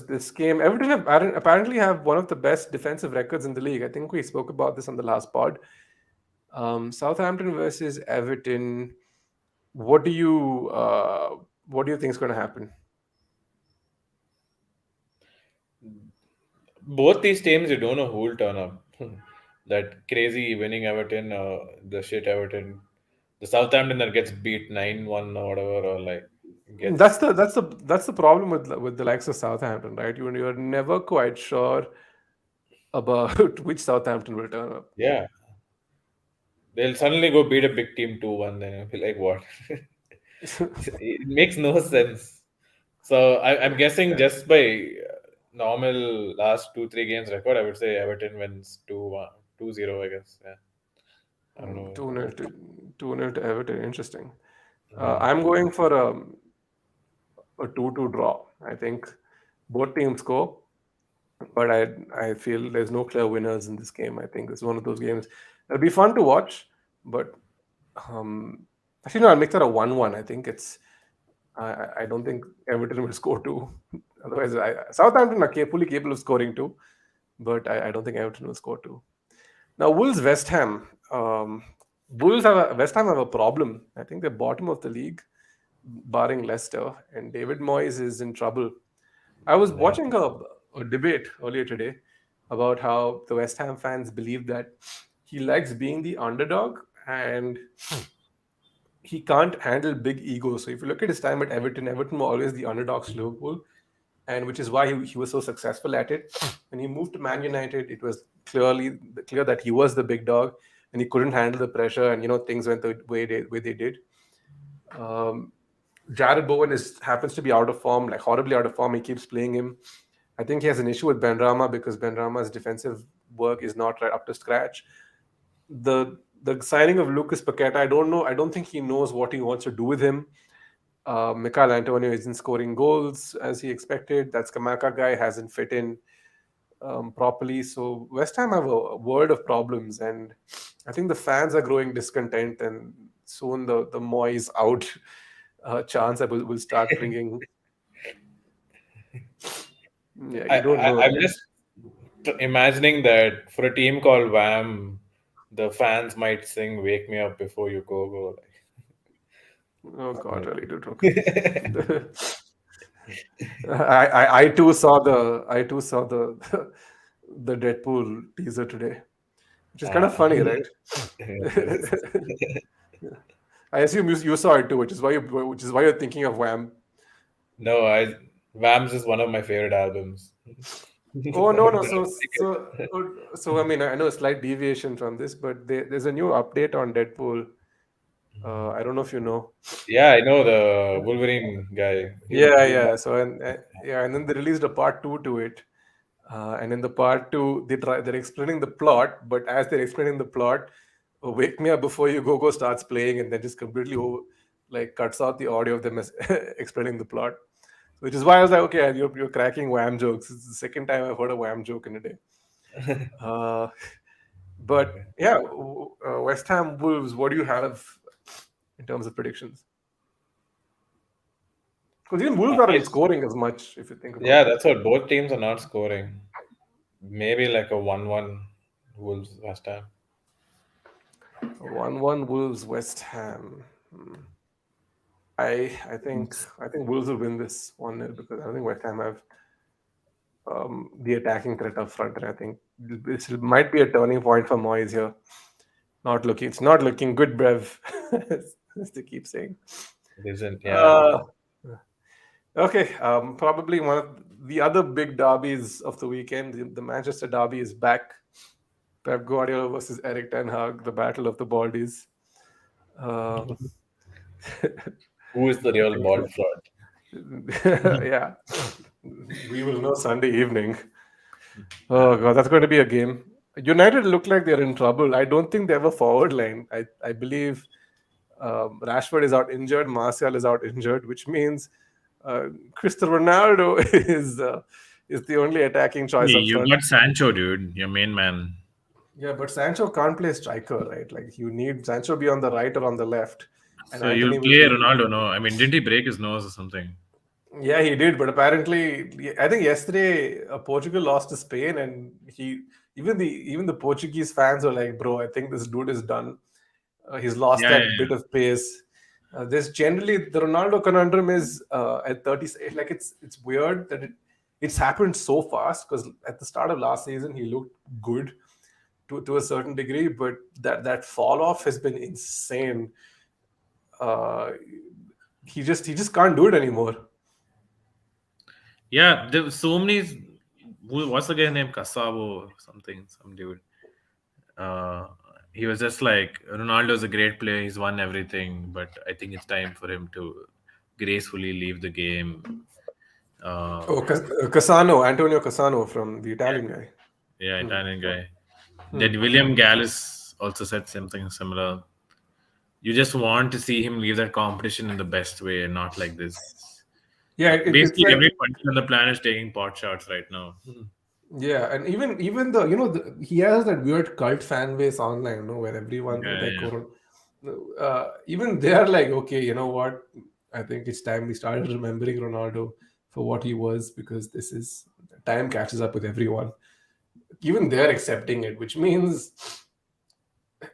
Speaker 3: This game. Everton apparently have one of the best defensive records in the league. I think we spoke about this on the last pod. Southampton versus Everton. What do you uh, what do you think is going to happen?
Speaker 2: Both these teams, you don't know who will turn up. That crazy winning Everton, the shit Everton, the Southampton that gets beat 9-1 or whatever, or like gets.
Speaker 3: That's the problem with the likes of Southampton, right? You're never quite sure about which Southampton will turn up.
Speaker 2: Yeah, they'll suddenly go beat a big team 2-1. Then you'll be like, what? It makes no sense. So I'm guessing
Speaker 3: Yeah.
Speaker 2: just by normal last 2-3 games record, I would say Everton wins 2-1, 2-0. I guess. Yeah, I don't know.
Speaker 3: 2-0 to 2-0 to Everton. Interesting.
Speaker 2: Mm.
Speaker 3: I'm going for a 2-2 draw. I think both teams score, but I feel there's no clear winners in this game. I think it's one of those games. It'll be fun to watch, but um, actually no, I'll make that a 1-1. I think I don't think Everton will score two. Otherwise, Southampton are fully capable of scoring two, but I don't think Everton will score two. Now, Wolves West Ham. West Ham have a problem. I think they're bottom of the league, barring Leicester, and David Moyes is in trouble. I was
Speaker 2: Yeah.
Speaker 3: watching a debate earlier today about how the West Ham fans believe that he likes being the underdog and he can't handle big egos. So if you look at his time at Everton, Everton were always the underdogs to Liverpool, and which is why he was so successful at it. When he moved to Man United, it was clear that he was the big dog, and he couldn't handle the pressure, and things went the way they did. Um, Jared Bowen happens to be out of form, like horribly out of form. He keeps playing him. I think he has an issue with Ben Rama because Ben Rama's defensive work is not right up to scratch. The signing of Lucas Paqueta, I don't know. I don't think he knows what he wants to do with him. Michael Antonio isn't scoring goals as he expected. That Skamaka guy hasn't fit in properly. So West Ham have a world of problems, and I think the fans are growing discontent, and soon the Moyes out chance will start bringing. Yeah,
Speaker 2: I,
Speaker 3: you don't
Speaker 2: I
Speaker 3: know.
Speaker 2: I'm just imagining that for a team called Wham, the fans might sing "Wake Me Up Before You Go."
Speaker 3: Oh God, really?
Speaker 2: Like,
Speaker 3: Okay. I too saw the the Deadpool teaser today, which is kind of
Speaker 2: uh,
Speaker 3: funny, right?
Speaker 2: yes.
Speaker 3: I assume you saw it too, which is why you're thinking of Wham.
Speaker 2: No, Vam's is one of my favorite albums.
Speaker 3: Oh no, no. So I mean, I know a slight deviation from this, but there's a new update on Deadpool. I don't know if you know.
Speaker 2: Yeah, I know the Wolverine guy.
Speaker 3: Yeah,
Speaker 2: He's
Speaker 3: yeah. So and then they released a part two to it. And in the part two, they're explaining the plot, but as they're explaining the plot, "Wake Me Up Before You Go" starts playing, and then just completely like cuts out the audio of them explaining the plot. Which is why I was like, okay, you're cracking Wham jokes. It's the second time I've heard a Wham joke in a day. Uh, but
Speaker 2: okay.
Speaker 3: yeah, West Ham Wolves. What do you have in terms of predictions? Because even Wolves aren't
Speaker 2: I-
Speaker 3: scoring as much if you think
Speaker 2: yeah,
Speaker 3: about it.
Speaker 2: that's what both teams are not scoring. Maybe like a 1-1 Wolves West Ham.
Speaker 3: 1-1 Wolves West Ham. I think Wolves will win this 1-0 because I don't think West Ham have the attacking threat up front, and I think this might be a turning point for Moyes here. It's not looking good, Brev, as they keep saying.
Speaker 2: It isn't, yeah.
Speaker 3: Uh, okay, probably one of the other big derbies of the weekend. The Manchester derby is back. Pep Guardiola versus Eric Ten Hag, the battle of the Baldies. Um,
Speaker 2: Who is the
Speaker 3: I
Speaker 2: real
Speaker 3: think,
Speaker 2: ball fraud?
Speaker 3: yeah, we will know Sunday evening. Oh God, that's going to be a game. United look like they're in trouble. I don't think they have a forward line. I believe Rashford is out injured, Martial is out injured, which means Cristiano Ronaldo is the only attacking choice
Speaker 4: Hey,
Speaker 3: up
Speaker 4: you
Speaker 3: front.
Speaker 4: got Sancho, dude, your main man.
Speaker 3: Yeah, but Sancho can't play striker, right? Like you need Sancho be on the right or on the left, and
Speaker 4: So
Speaker 3: Anthony
Speaker 4: you'll
Speaker 3: will
Speaker 4: play
Speaker 3: be.
Speaker 4: Ronaldo, no? I mean, didn't he break his nose or something?
Speaker 3: Yeah, he did, but apparently, I think yesterday Portugal lost to Spain, and even the Portuguese fans were like, "Bro, I think this dude is done. He's lost
Speaker 4: Yeah, yeah,
Speaker 3: that bit
Speaker 4: yeah.
Speaker 3: of pace." There's generally the Ronaldo conundrum is at 30. Like it's weird that it's happened so fast because at the start of last season he looked good to a certain degree, but that fall off has been insane. Uh, he just can't do it anymore.
Speaker 4: Yeah, there were so many. What's the guy named Casavo? Something, some dude. Uh, he was just like Ronaldo's a great player. He's won everything, but I think it's time for him to gracefully leave the game. Uh,
Speaker 3: Oh, Cassano, Antonio Cassano from the
Speaker 4: yeah,
Speaker 3: Italian guy.
Speaker 4: yeah,
Speaker 3: Hmm.
Speaker 4: Italian guy.
Speaker 3: Hmm.
Speaker 4: That William Gallis also said something similar. You just want to see him leave that competition in the best way and not like this.
Speaker 3: Yeah, it's
Speaker 4: Basically,
Speaker 3: like
Speaker 4: every country on the planet is taking pot shots right now.
Speaker 3: yeah, and even he has that weird cult fan base online, where everyone
Speaker 4: Yeah,
Speaker 3: like
Speaker 4: yeah.
Speaker 3: even they are like, okay, you know what? I think it's time we started remembering Ronaldo for what he was because this is time catches up with everyone. Even they're accepting it, which means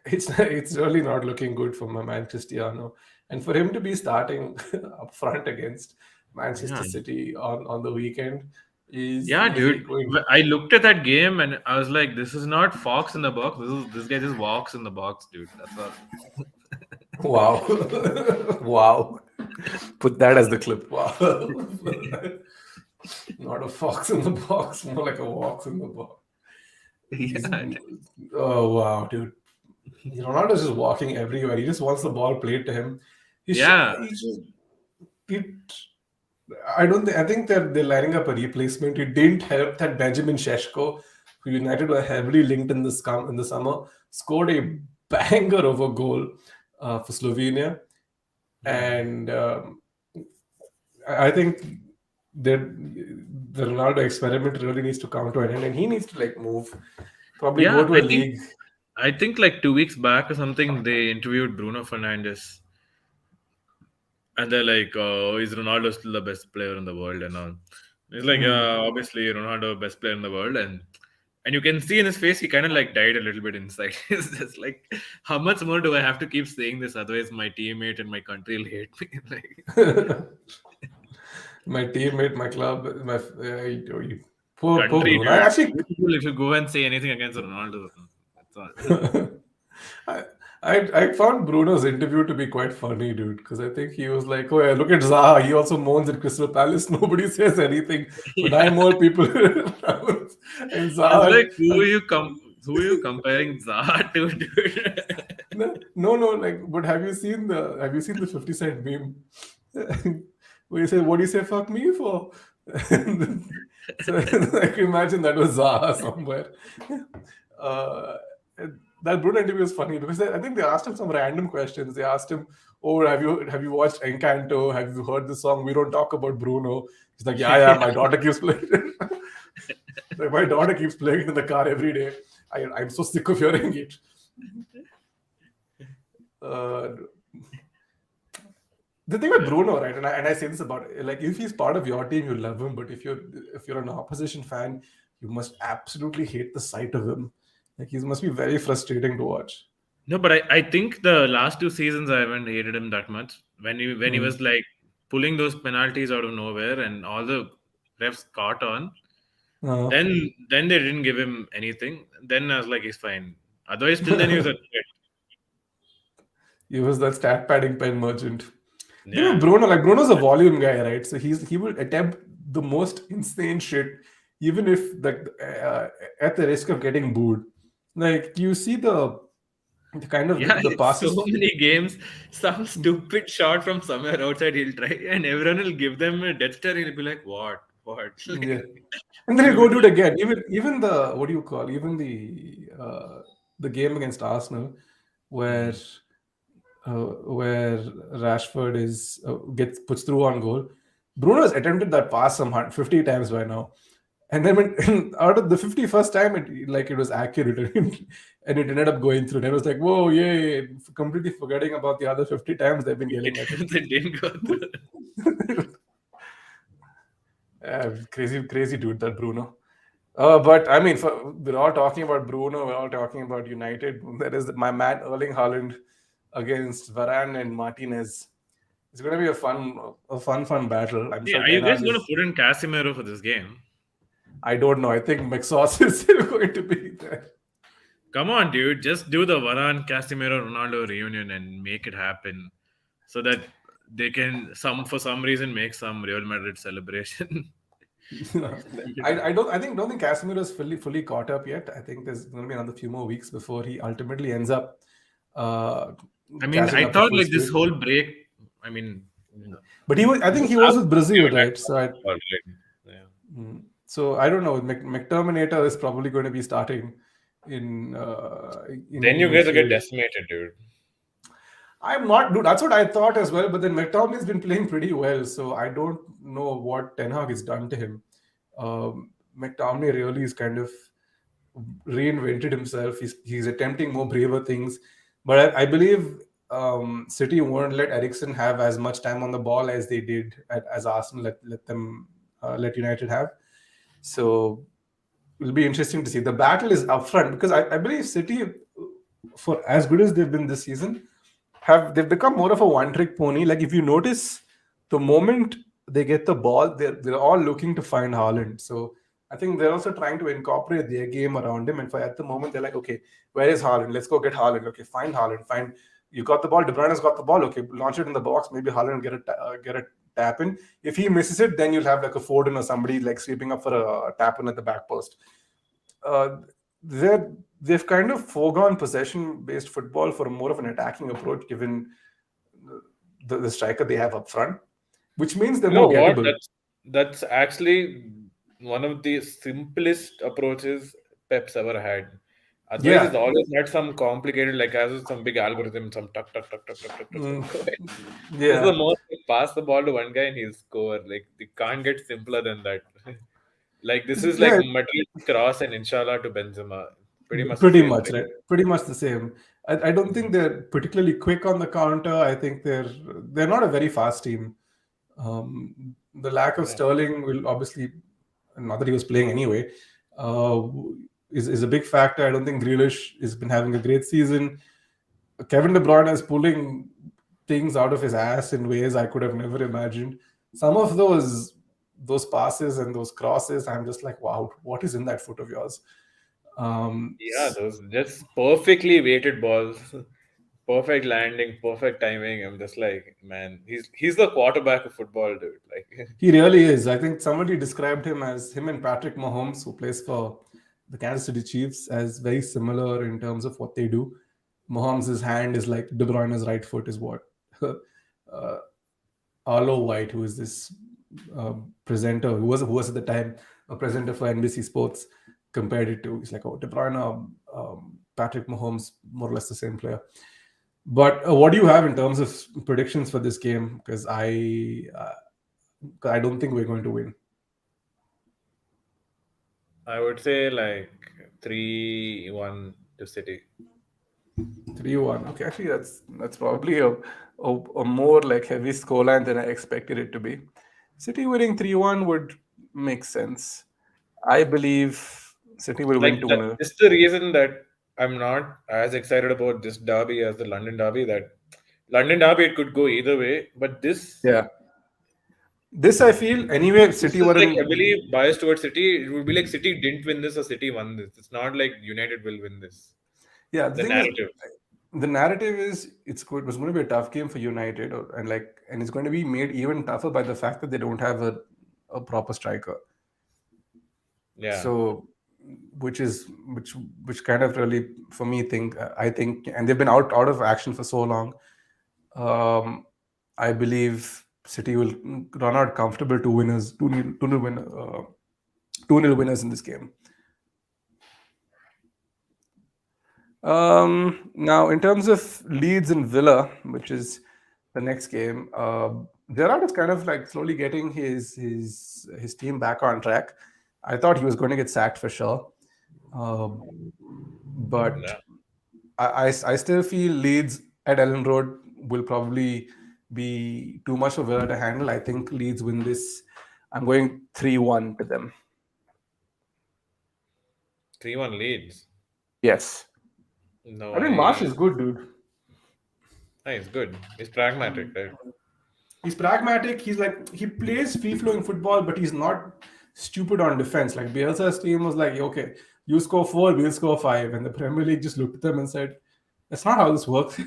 Speaker 3: it's really not looking good for my man Cristiano, and for him to be starting up front against
Speaker 4: Yeah.
Speaker 3: Manchester City on the weekend is
Speaker 4: Yeah,
Speaker 3: easily
Speaker 4: dude.
Speaker 3: going.
Speaker 4: I looked at that game and I was like, this is not Fox in the box. This guy just walks in the box, dude. That's all.
Speaker 3: Wow. Wow. Put that as the clip. Wow. Not a fox in the box, more like a walks in the box. He's,
Speaker 4: Yeah.
Speaker 3: oh, wow, dude. Ronaldo's just walking everywhere. He just wants the ball played to him.
Speaker 4: Yeah.
Speaker 3: He just, he, I think they're lining up a replacement. It didn't help that Benjamin Sheshko, who United were heavily linked in the summer, scored a banger of a goal for Slovenia. And I think that the Ronaldo experiment really needs to come to an end, and he needs to like move, probably go
Speaker 4: Yeah.
Speaker 3: to a league.
Speaker 4: I think like 2 weeks back or something, they interviewed Bruno Fernandes and they're like, oh, is Ronaldo still the best player in the world and all? He's like,
Speaker 3: Hmm.
Speaker 4: yeah, obviously Ronaldo best player in the world, and you can see in his face he kind of like died a little bit inside. It's just like, how much more do I have to keep saying this? Otherwise, my teammate and my country will hate me. Like,
Speaker 3: My teammate, my club, poor
Speaker 4: country,
Speaker 3: Bruno. I
Speaker 4: dude.
Speaker 3: actually
Speaker 4: People, if you go and say anything against Ronaldo, that's all.
Speaker 3: I, I found Bruno's interview to be quite funny, dude, because I think he was like, "Oh yeah, look at Zaha. He also moans at Crystal Palace. Nobody says anything, but
Speaker 4: Yeah.
Speaker 3: I'm more people." And
Speaker 4: I was
Speaker 3: Zaha,
Speaker 4: like, who are you comparing Zaha to, dude?
Speaker 3: no, like, but have you seen the 50 Cent meme? Where you say, "What do you say? Fuck me for?" So I can imagine that was Zaha somewhere. Uh, that Bruno interview was funny because I think they asked him some random questions. They asked him, "Oh, have you watched Encanto? Have you heard the song? We don't talk about Bruno." He's like, "Yeah,
Speaker 4: Yeah.
Speaker 3: my daughter keeps playing it. Like, my daughter keeps playing it in the car every day. I'm so sick of hearing it." Uh, the thing with Bruno, right, and I say this about it, like if he's part of your team, you love him, but if you're an opposition fan, you must absolutely hate the sight of him. Like he must be very frustrating to watch.
Speaker 4: No, but I think the last 2 seasons I haven't hated him that much. When he
Speaker 3: Hmm.
Speaker 4: was like pulling those penalties out of nowhere and all the refs caught on,
Speaker 3: Uh,
Speaker 4: then they didn't give him anything. Then I was like, he's fine. Otherwise, till then he was a threat.
Speaker 3: he was that stat padding pen merchant. Thing with
Speaker 4: Yeah,
Speaker 3: Bruno, like Bruno's a volume guy, right? So he will attempt the most insane shit, even if at the risk of getting booed. Like you see the kind of
Speaker 4: yeah.
Speaker 3: the
Speaker 4: So
Speaker 3: passes.
Speaker 4: many games, some stupid shot from somewhere outside he'll try, and everyone will give them a death stare. He'll be like, "What? What?"
Speaker 3: Yeah.
Speaker 4: Like,
Speaker 3: And then you
Speaker 4: leave
Speaker 3: go
Speaker 4: it
Speaker 3: do it
Speaker 4: alone.
Speaker 3: again. Even the what do you call? Even the game against Arsenal, where
Speaker 4: Mhm.
Speaker 3: where Rashford is gets puts through on goal. Bruno has attempted that pass some 50 times by now, and then when, out of the 51st time, it was accurate, and it ended up going through. And I was like, whoa, yay! Completely forgetting about the other 50 times they've been yelling at him.
Speaker 4: It didn't go through.
Speaker 3: Crazy, crazy dude, that Bruno. But I mean, we're all talking about Bruno. We're all talking about United. There is my man Erling Haaland against Varane and Martinez. It's going to be a fun battle. I'm
Speaker 4: Hey,
Speaker 3: sure
Speaker 4: are you
Speaker 3: Ten
Speaker 4: guys
Speaker 3: Hag
Speaker 4: going to
Speaker 3: is.
Speaker 4: put in Casemiro for this game?
Speaker 3: I don't know. I think McSauce is still going to be there.
Speaker 4: Come on, dude. Just do the Varane, Casemiro, Ronaldo reunion and make it happen. So that they can for some reason make some Real Madrid celebration.
Speaker 3: I don't think Casemiro is fully caught up yet. I think there's going to be another few more weeks before he ultimately ends up uh,
Speaker 4: I mean,
Speaker 3: catching
Speaker 4: I
Speaker 3: up to
Speaker 4: thought
Speaker 3: full
Speaker 4: like this
Speaker 3: speed.
Speaker 4: whole break. I mean,
Speaker 3: But I think
Speaker 4: this
Speaker 3: he was
Speaker 4: last
Speaker 3: with
Speaker 4: game
Speaker 3: Brazil,
Speaker 4: had
Speaker 3: right?
Speaker 4: yeah.
Speaker 3: So I don't know. McTerminator is probably going to be starting in
Speaker 2: Then you guys will get
Speaker 3: midfield.
Speaker 2: decimated, dude.
Speaker 3: I'm not, dude. That's what I thought as well. But then McTominay's been playing pretty well, so I don't know what Ten Hag has done to him. McTominay really is kind of reinvented himself. He's attempting more braver things, but I believe City won't let Eriksen have as much time on the ball as they did as Arsenal let United have. So it'll be interesting to see. The battle is up front because I believe City, for as good as they've been this season, they've become more of a one-trick pony. Like if you notice, the moment they get the ball, they're all looking to find Haaland. So I think they're also trying to incorporate their game around him. And at the moment, they're like, okay, where is Haaland? Let's go get Haaland. Okay, find Haaland. Find you got the ball. De Bruyne's got the ball. Okay, launch it in the box. Maybe Haaland get a tap in. If he misses it, then you'll have like a Foden or somebody like sweeping up for a tap in at the back post. Uh, they've kind of foregone possession-based football for more of an attacking approach, given the striker they have up front, which means they're
Speaker 2: You know
Speaker 3: more
Speaker 2: what?
Speaker 3: gettable.
Speaker 2: That's actually one of the simplest approaches Pep's ever had. Otherwise, it's
Speaker 3: Yeah.
Speaker 2: always had some complicated, like as some big algorithm, some tuck tuck tuck tuck tuck tuck tuck.
Speaker 3: Mm,
Speaker 2: tuck. This is the
Speaker 3: yeah.
Speaker 2: most like, pass the ball to one guy and he'll score. Like it can't get simpler than that. Like this is like
Speaker 3: Yeah.
Speaker 2: Madrid cross and Inshallah to Benzema. Pretty much the
Speaker 3: Pretty
Speaker 2: same
Speaker 3: much,
Speaker 2: thing.
Speaker 3: right? Pretty much the same. I don't think they're particularly quick on the counter. I think they're not a very fast team. The lack of
Speaker 2: Yeah.
Speaker 3: Sterling will obviously, not that he was playing anyway, uh, is a big factor. I don't think Grealish has been having a great season. Kevin De Bruyne is pulling things out of his ass in ways I could have never imagined. Some of those passes and those crosses, I'm just like, wow, what is in that foot of yours? Um,
Speaker 2: Yeah, those just perfectly weighted balls. Perfect landing, perfect timing. I'm just like, man, he's the quarterback of football, dude. Like
Speaker 3: he really is. I think somebody described him and Patrick Mahomes, who plays for the Kansas City Chiefs, as very similar in terms of what they do. Mahomes' hand is like De Bruyne's right foot is what uh, Arlo White, who is this presenter, who was at the time a presenter for NBC Sports, compared it to. He's like, oh, De Bruyne, Patrick Mahomes, more or less the same player. But what do you have in terms of predictions for this game? Because I don't think we're going to win.
Speaker 2: I would say like 3-1 to City.
Speaker 3: 3-1. Okay, actually, that's probably a more like heavy scoreline than I expected it to be. City winning 3-1 would make sense. I believe City will
Speaker 2: Like
Speaker 3: win 2
Speaker 2: that,
Speaker 3: 0.
Speaker 2: this is the reason that I'm not as excited about this derby as the London derby. That London derby it could go either way, but
Speaker 3: Yeah. This I feel anyway.
Speaker 2: this
Speaker 3: City
Speaker 2: is
Speaker 3: were
Speaker 2: like
Speaker 3: in.
Speaker 2: heavily biased towards City. It would be like City didn't win this or City won this. It's not like United will win this.
Speaker 3: Yeah, the
Speaker 2: The
Speaker 3: thing is,
Speaker 2: narrative.
Speaker 3: the narrative is it was going to be a tough game for United, and it's going to be made even tougher by the fact that they don't have a proper striker.
Speaker 2: Yeah.
Speaker 3: So, which kind of really for me I think, and they've been out of action for so long. Um, I believe City will run out comfortable two winners, 2-0 winners in this game. Now, in terms of Leeds and Villa, which is the next game, Gerrard is kind of like slowly getting his team back on track. I thought he was going to get sacked for sure, but
Speaker 2: Yeah.
Speaker 3: I still feel Leeds at Ellen Road will probably be too much for Villa to handle. I think Leeds win this. I'm going 3-1 to them.
Speaker 2: 3-1 leads.
Speaker 3: Yes.
Speaker 2: No,
Speaker 3: I think Marsh is good, dude.
Speaker 2: it's good. He's pragmatic, right?
Speaker 3: He's pragmatic. He plays free flowing football, but he's not stupid on defense. Like Bielsa's team was like, okay, you score 4, we'll score 5, and the Premier League just looked at them and said, "That's not how this works."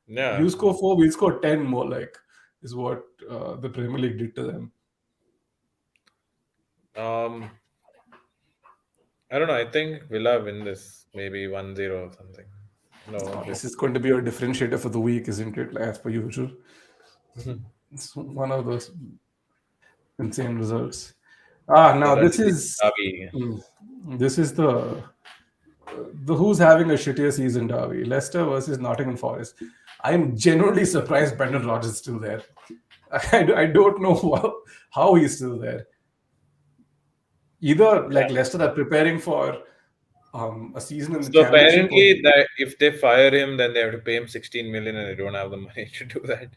Speaker 2: Yeah.
Speaker 3: You score 4, we'll score 10 more. Like is what the Premier League did to them.
Speaker 2: Um, I don't know. I think Villa win this maybe 1-0 or something. No,
Speaker 3: This
Speaker 2: this.
Speaker 3: is going to be a differentiator for the week, isn't it? Like, as per usual, it's one of those insane results. Now
Speaker 2: Villa
Speaker 3: this
Speaker 2: defeats
Speaker 3: is
Speaker 2: Derby.
Speaker 3: mm, this is the who's having a shittier season derby. Leicester versus Nottingham Forest. I am genuinely surprised Brendan Rodgers is still there. I don't know how he's still there. Either like Leicester are preparing for a season in the
Speaker 2: So
Speaker 3: championship, or
Speaker 2: apparently, that if they fire him, then they have to pay him 16 million, and they don't have the money to do that,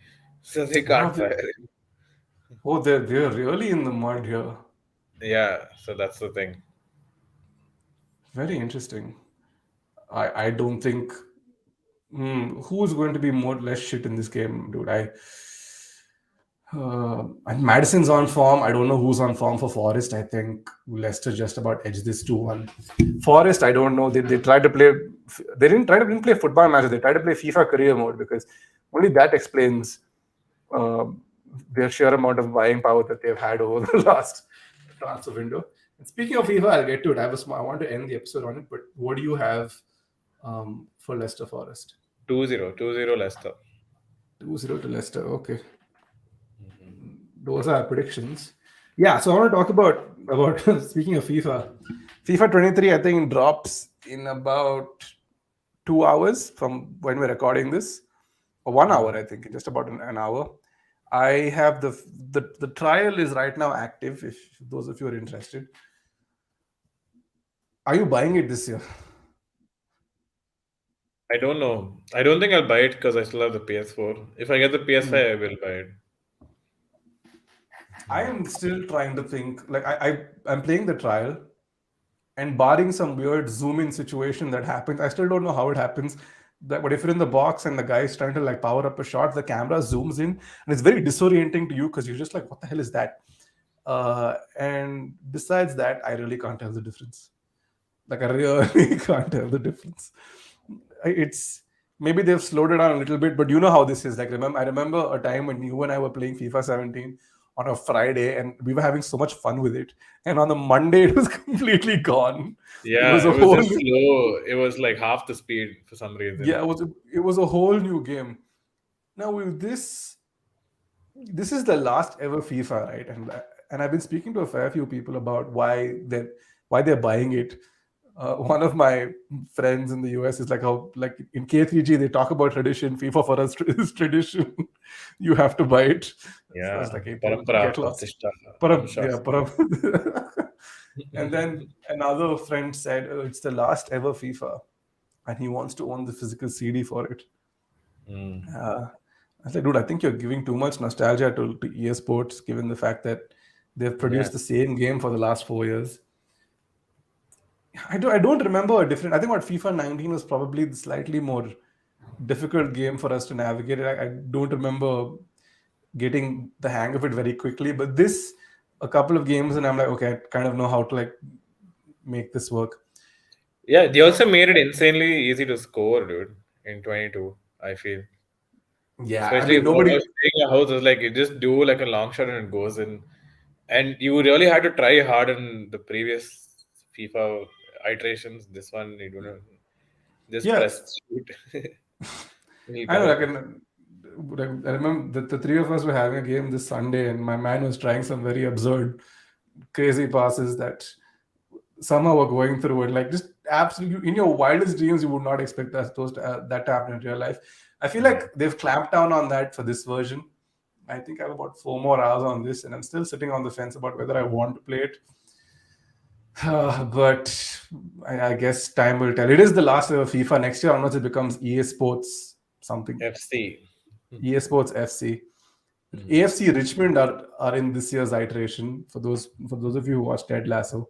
Speaker 2: so they
Speaker 3: ah,
Speaker 2: can't fire him.
Speaker 3: they're really in the mud here.
Speaker 2: Yeah, so that's the thing.
Speaker 3: Very interesting. I don't think who's going to be more less shit in this game, dude. And Madison's on form. I don't know who's on form for Forest. I think Leicester just about edged this 2-1. Forest, I don't know. They tried to play. They didn't play football matches. They tried to play FIFA career mode because only that explains uh, their sheer amount of buying power that they've had over the last transfer window. And speaking of FIFA, I'll get to it. I want to end the episode on it. But what do you have for Leicester Forest?
Speaker 2: 2-0, 2-0 Leicester.
Speaker 3: 2-0 to Leicester. Okay. Those are predictions. Yeah, so I want to talk about speaking of FIFA 23. I think drops in about 2 hours from when we're recording this, or 1 hour. I think just about an hour. I have the trial is right now active. If those of you are interested, are you buying it this year?
Speaker 2: I don't know. I don't think I'll buy it because I still have the PS4. If I get the PS5, I will buy it.
Speaker 3: I am still trying to think. Like I'm playing the trial, and barring some weird zoom in situation that happens, I still don't know how it happens. But if you're in the box and the guy's trying to like power up a shot, the camera zooms in, and it's very disorienting to you because you're just like, what the hell is that? And besides that, I really can't tell the difference. Like I really can't tell the difference. It's maybe they've slowed it down a little bit, but you know how this is. Like I remember a time when you and I were playing FIFA 17 on a Friday, and we were having so much fun with it. And on the Monday, it was completely gone. It
Speaker 2: Yeah,
Speaker 3: was a
Speaker 2: it was
Speaker 3: whole
Speaker 2: just slow. It was like half the speed for some reason.
Speaker 3: yeah, it was a whole new game. Now with this is the last ever FIFA, right? And I've been speaking to a fair few people about why they're buying it. One of my friends in the US is like how like in K3G they talk about tradition. FIFA for us is tradition. You have to buy it. So I
Speaker 2: Yeah,
Speaker 3: was like, hey, bro,
Speaker 2: Parampara
Speaker 3: get lost.
Speaker 2: Pratishta.
Speaker 3: Yeah, and then another friend said it's the last ever FIFA, and he wants to own the physical CD for it. I said, dude, I think you're giving too much nostalgia to EA Sports, given the fact that they've produced the same game for the last 4 years. I don't remember a different. I think what FIFA 19 was probably the slightly more difficult game for us to navigate. I don't remember getting the hang of it very quickly, but this a couple of games and I'm like, okay, I kind of know how to like make this work.
Speaker 2: Yeah, they also made it insanely easy to score, dude, in 22, I feel.
Speaker 3: Yeah, I
Speaker 2: Especially
Speaker 3: mean
Speaker 2: if one
Speaker 3: nobody.
Speaker 2: was playing a house, it's like you just do like a long shot and it goes in. And you really had to try hard in the previous FIFA iterations. This one, you don't know, just
Speaker 3: Yeah,
Speaker 2: press shoot. It'll
Speaker 3: I know.
Speaker 2: go.
Speaker 3: I remember the three of us were having a game this Sunday, and my man was trying some very absurd, crazy passes that somehow were going through, and like just absolutely in your wildest dreams, you would not expect that to happen in real life. I feel like they've clamped down on that for this version. I think I have about 4 more hours on this, and I'm still sitting on the fence about whether I want to play it. But I guess time will tell. It is the last ever FIFA. Next year, unless it becomes EA Sports something.
Speaker 2: FC.
Speaker 3: EA Sports FC. AFC Richmond are in this year's iteration for those of you who watched Ted Lasso.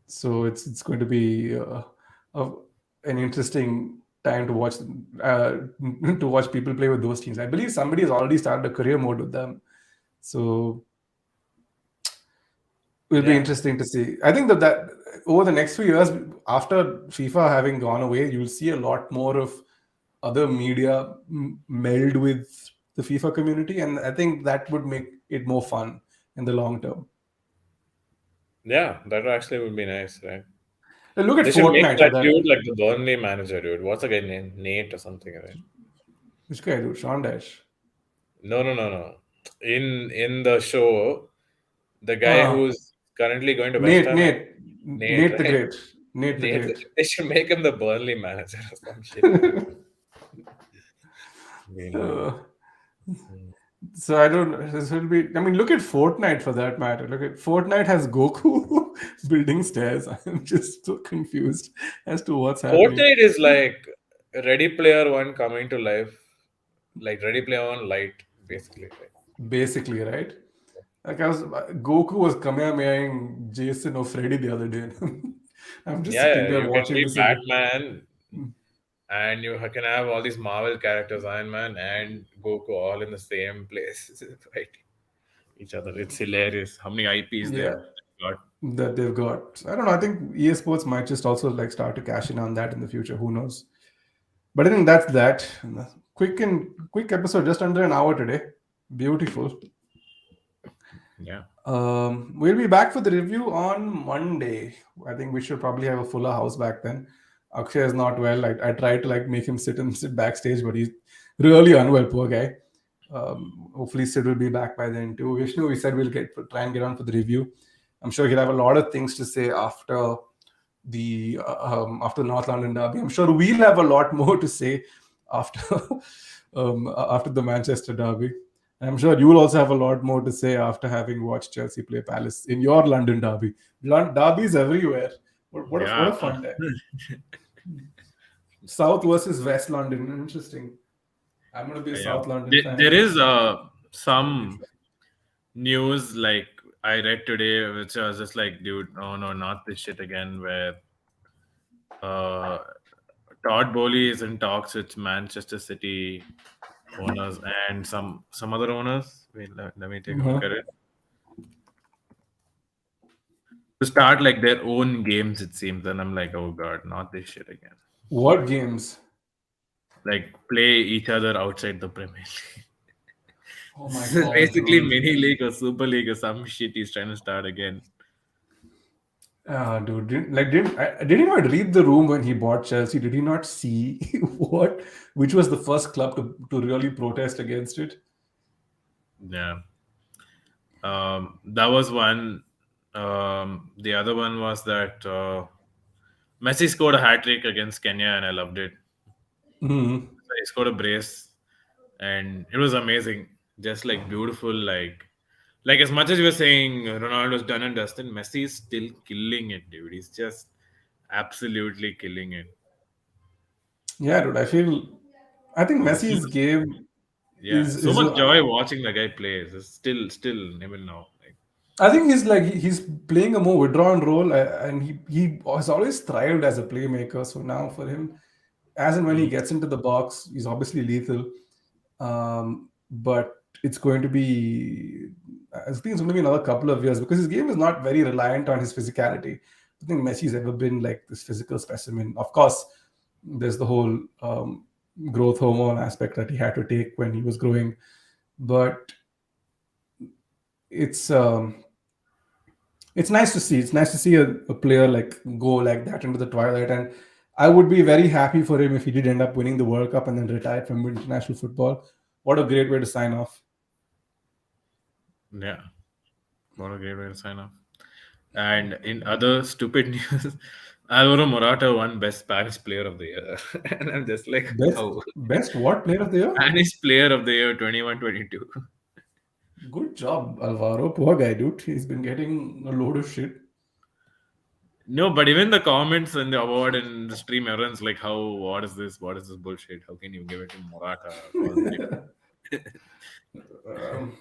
Speaker 3: So it's going to be an interesting time to watch to watch people play with those teams. I believe somebody has already started a career mode with them, so it will be interesting to see. I think that over the next few years, after FIFA having gone away, you'll see a lot more of other media meld with the FIFA community, and I think that would make it more fun in the long term.
Speaker 2: Yeah, that actually would be nice, right?
Speaker 3: And look at
Speaker 2: They should make
Speaker 3: Fortnite for
Speaker 2: that
Speaker 3: that.
Speaker 2: dude like the Burnley manager, dude. What's the guy name? Nate or something, right?
Speaker 3: Which guy, dude? Sean Dash.
Speaker 2: No, no, no, no. In the show, the guy
Speaker 3: Uh,
Speaker 2: who's currently going to West
Speaker 3: Nate,
Speaker 2: Ham,
Speaker 3: Nate,
Speaker 2: Nate,
Speaker 3: Nate the
Speaker 2: right?
Speaker 3: Great. Nate the
Speaker 2: Nate.
Speaker 3: Great.
Speaker 2: They should make him the Burnley manager or some shit. Meanwhile.
Speaker 3: Uh,
Speaker 2: Hmm.
Speaker 3: so I don't. This will be. I mean, look at Fortnite for that matter. Look at Fortnite has Goku building stairs. I'm just so confused as to what's happening.
Speaker 2: Fortnite is like Ready Player One coming to life, like Ready Player One light, basically. Right?
Speaker 3: Basically, right? Like Goku was Kamehamehaing Jason or Freddy the other day. I'm just
Speaker 2: Yeah,
Speaker 3: sitting
Speaker 2: yeah,
Speaker 3: there
Speaker 2: you can
Speaker 3: watching
Speaker 2: be
Speaker 3: this and
Speaker 2: Batman, and you can have all these Marvel characters, Iron Man and Goku, all in the same place, fighting each other. It's hilarious how many IPs
Speaker 3: yeah,
Speaker 2: they've got.
Speaker 3: that they've got. I don't know. I think EA Sports might just also like start to cash in on that in the future. Who knows? But I think that's that. Quick episode, just under an hour today. Beautiful.
Speaker 2: Yeah,
Speaker 3: We'll be back for the review on Monday. I think we should probably have a fuller house back then. Akshay is not well. I tried to like make him sit backstage, but he's really unwell, poor guy. Hopefully Sid will be back by then too. Vishnu, we said we'll try and get on for the review. I'm sure he'll have a lot of things to say after the North London derby. I'm sure we'll have a lot more to say after after the Manchester derby. And I'm sure you'll also have a lot more to say after having watched Chelsea play Palace in your London derby. Derbies everywhere. What
Speaker 4: Yeah.
Speaker 3: a fun time. South versus West London. Interesting. I'm going to be a
Speaker 4: Yeah.
Speaker 3: South London fan.
Speaker 4: There is some news like I read today, which I was just like, dude, oh no, not this shit again. Where uh, Todd Bowley is in talks with Manchester City owners and some other owners. Wait, let me take a look
Speaker 3: Uh-huh.
Speaker 4: at it. To start like their own games, it seems, and I'm like, oh god, not this shit again.
Speaker 3: What games?
Speaker 4: Like play each other outside the Premier League.
Speaker 3: Oh my
Speaker 4: So
Speaker 3: god,
Speaker 4: basically,
Speaker 3: dude.
Speaker 4: mini league or super league or some shit he's trying to start again.
Speaker 3: Dude, did he not read the room when he bought Chelsea? Did he not see which was the first club to really protest against it?
Speaker 4: Yeah. That was one. The other one was that Messi scored a hat trick against Kenya, and I loved it.
Speaker 3: Hmm.
Speaker 4: He scored a brace, and it was amazing. Just like beautiful, like as much as you were saying Ronaldo's done and dusted, Messi is still killing it, dude. He's just absolutely killing it.
Speaker 3: Yeah, dude. I think
Speaker 4: It's
Speaker 3: Messi's game
Speaker 4: yeah, so
Speaker 3: is.
Speaker 4: much joy watching the guy plays. It's still even now. Like,
Speaker 3: I think he's playing a more withdrawn role, and he has always thrived as a playmaker. So now for him, as and when he
Speaker 4: mm,
Speaker 3: gets into the box, he's obviously lethal. But it's going to be, I think it's going to be another couple of years because his game is not very reliant on his physicality. I think Messi's ever been like this physical specimen. Of course, there's the whole growth hormone aspect that he had to take when he was growing, but it's um, it's nice to see. It's nice to see a player like go like that into the twilight, and I would be very happy for him if he did end up winning the World Cup and then retired from international football. What a great way to sign off.
Speaker 4: yeah, what a great way to sign off. And in other stupid news, Alvaro Morata won Best Spanish Player of the Year, and I'm just like, how?
Speaker 3: Best what player of the year?
Speaker 4: Spanish Player of the Year 21-22.
Speaker 3: Good job, Alvaro. Poor guy, dude. He's been getting a load of shit.
Speaker 4: No, but even the comments and the award and the stream, everyone's like, "How? What is this? What is this bullshit? How can you give it to Morata of all players?"
Speaker 3: um,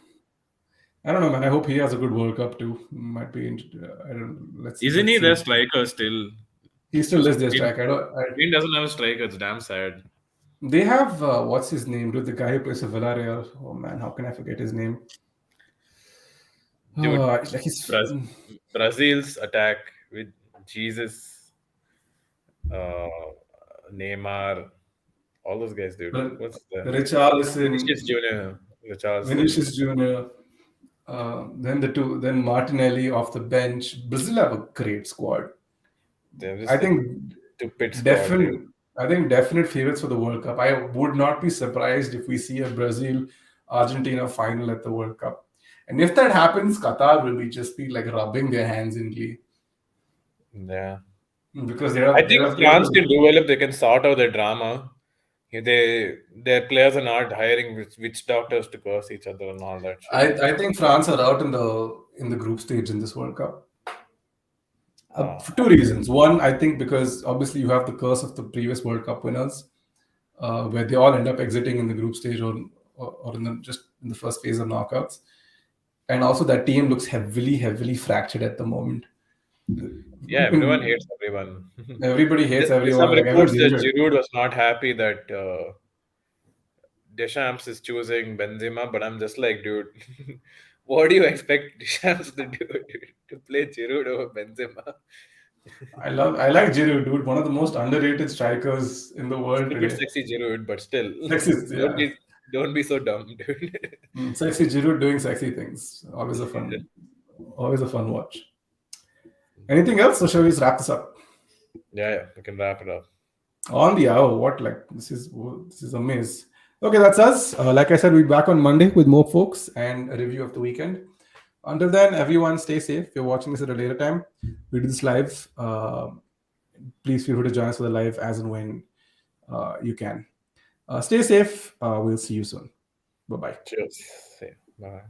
Speaker 3: I don't know, man. I hope he has a good World Cup too. Might be. I don't.
Speaker 4: Isn't
Speaker 3: Let's
Speaker 4: he their
Speaker 3: see.
Speaker 4: striker still?
Speaker 3: He still
Speaker 4: Because
Speaker 3: is their strike. I don't.
Speaker 4: Spain doesn't have a striker. It's damn sad.
Speaker 3: They have what's his name? Dude, the guy who plays for Villarreal. Oh man, how can I forget his name?
Speaker 4: Dude,
Speaker 3: Like he's
Speaker 4: Braz- Brazil's attack with Jesus, uh, Neymar.
Speaker 2: All those guys, dude.
Speaker 3: R-
Speaker 2: What's the Vinicius
Speaker 3: Richarlison,
Speaker 2: Junior, Richarlison?
Speaker 3: Vinicius Junior, then Martinelli off the bench. Brazil have a great squad.
Speaker 2: They're
Speaker 3: I
Speaker 2: just a
Speaker 3: think
Speaker 2: stupid squad, dude.
Speaker 3: definite. I think definite favorites for the World Cup. I would not be surprised if we see a Brazil Argentina final at the World Cup. And if that happens, Qatar will be just be like rubbing their hands in glee
Speaker 2: Yeah.
Speaker 3: because
Speaker 2: I think
Speaker 3: they have
Speaker 2: France can do well if they can sort out their drama. Their players are not hiring witch doctors to curse each other and all that shit.
Speaker 3: I think France are out in the group stage in this World Cup. For two reasons. One, I think because obviously you have the curse of the previous World Cup winners, where they all end up exiting in the group stage or in just in the first phase of knockouts. And also that team looks heavily fractured at the moment.
Speaker 2: Yeah, everyone hates everyone.
Speaker 3: Everybody hates
Speaker 2: There's some
Speaker 3: everyone. Like
Speaker 2: reports
Speaker 3: everyone's
Speaker 2: that
Speaker 3: injured.
Speaker 2: Giroud was not happy that Deschamps is choosing Benzema, but I'm just like, dude, what do you expect Deschamps to do, dude? To play Giroud over Benzema?
Speaker 3: I like Giroud, dude. One of the most underrated strikers in the world
Speaker 2: Stupid,
Speaker 3: today.
Speaker 2: sexy Giroud, but still,
Speaker 3: Sexy,
Speaker 2: don't
Speaker 3: yeah.
Speaker 2: be don't be so dumb, dude.
Speaker 3: Sexy Giroud doing sexy things. Always a fun watch. Anything else, or shall we just wrap this up?
Speaker 2: Yeah, we can wrap it up.
Speaker 3: On the hour, what like this is a maze. Okay, that's us. Like I said, we'll be back on Monday with more folks and a review of the weekend. Until then, everyone stay safe. If you're watching this at a later time, we do this live. Please feel free to join us for the live as and when you can. Stay safe. We'll see you soon. Bye bye.
Speaker 2: Cheers. See you. Bye.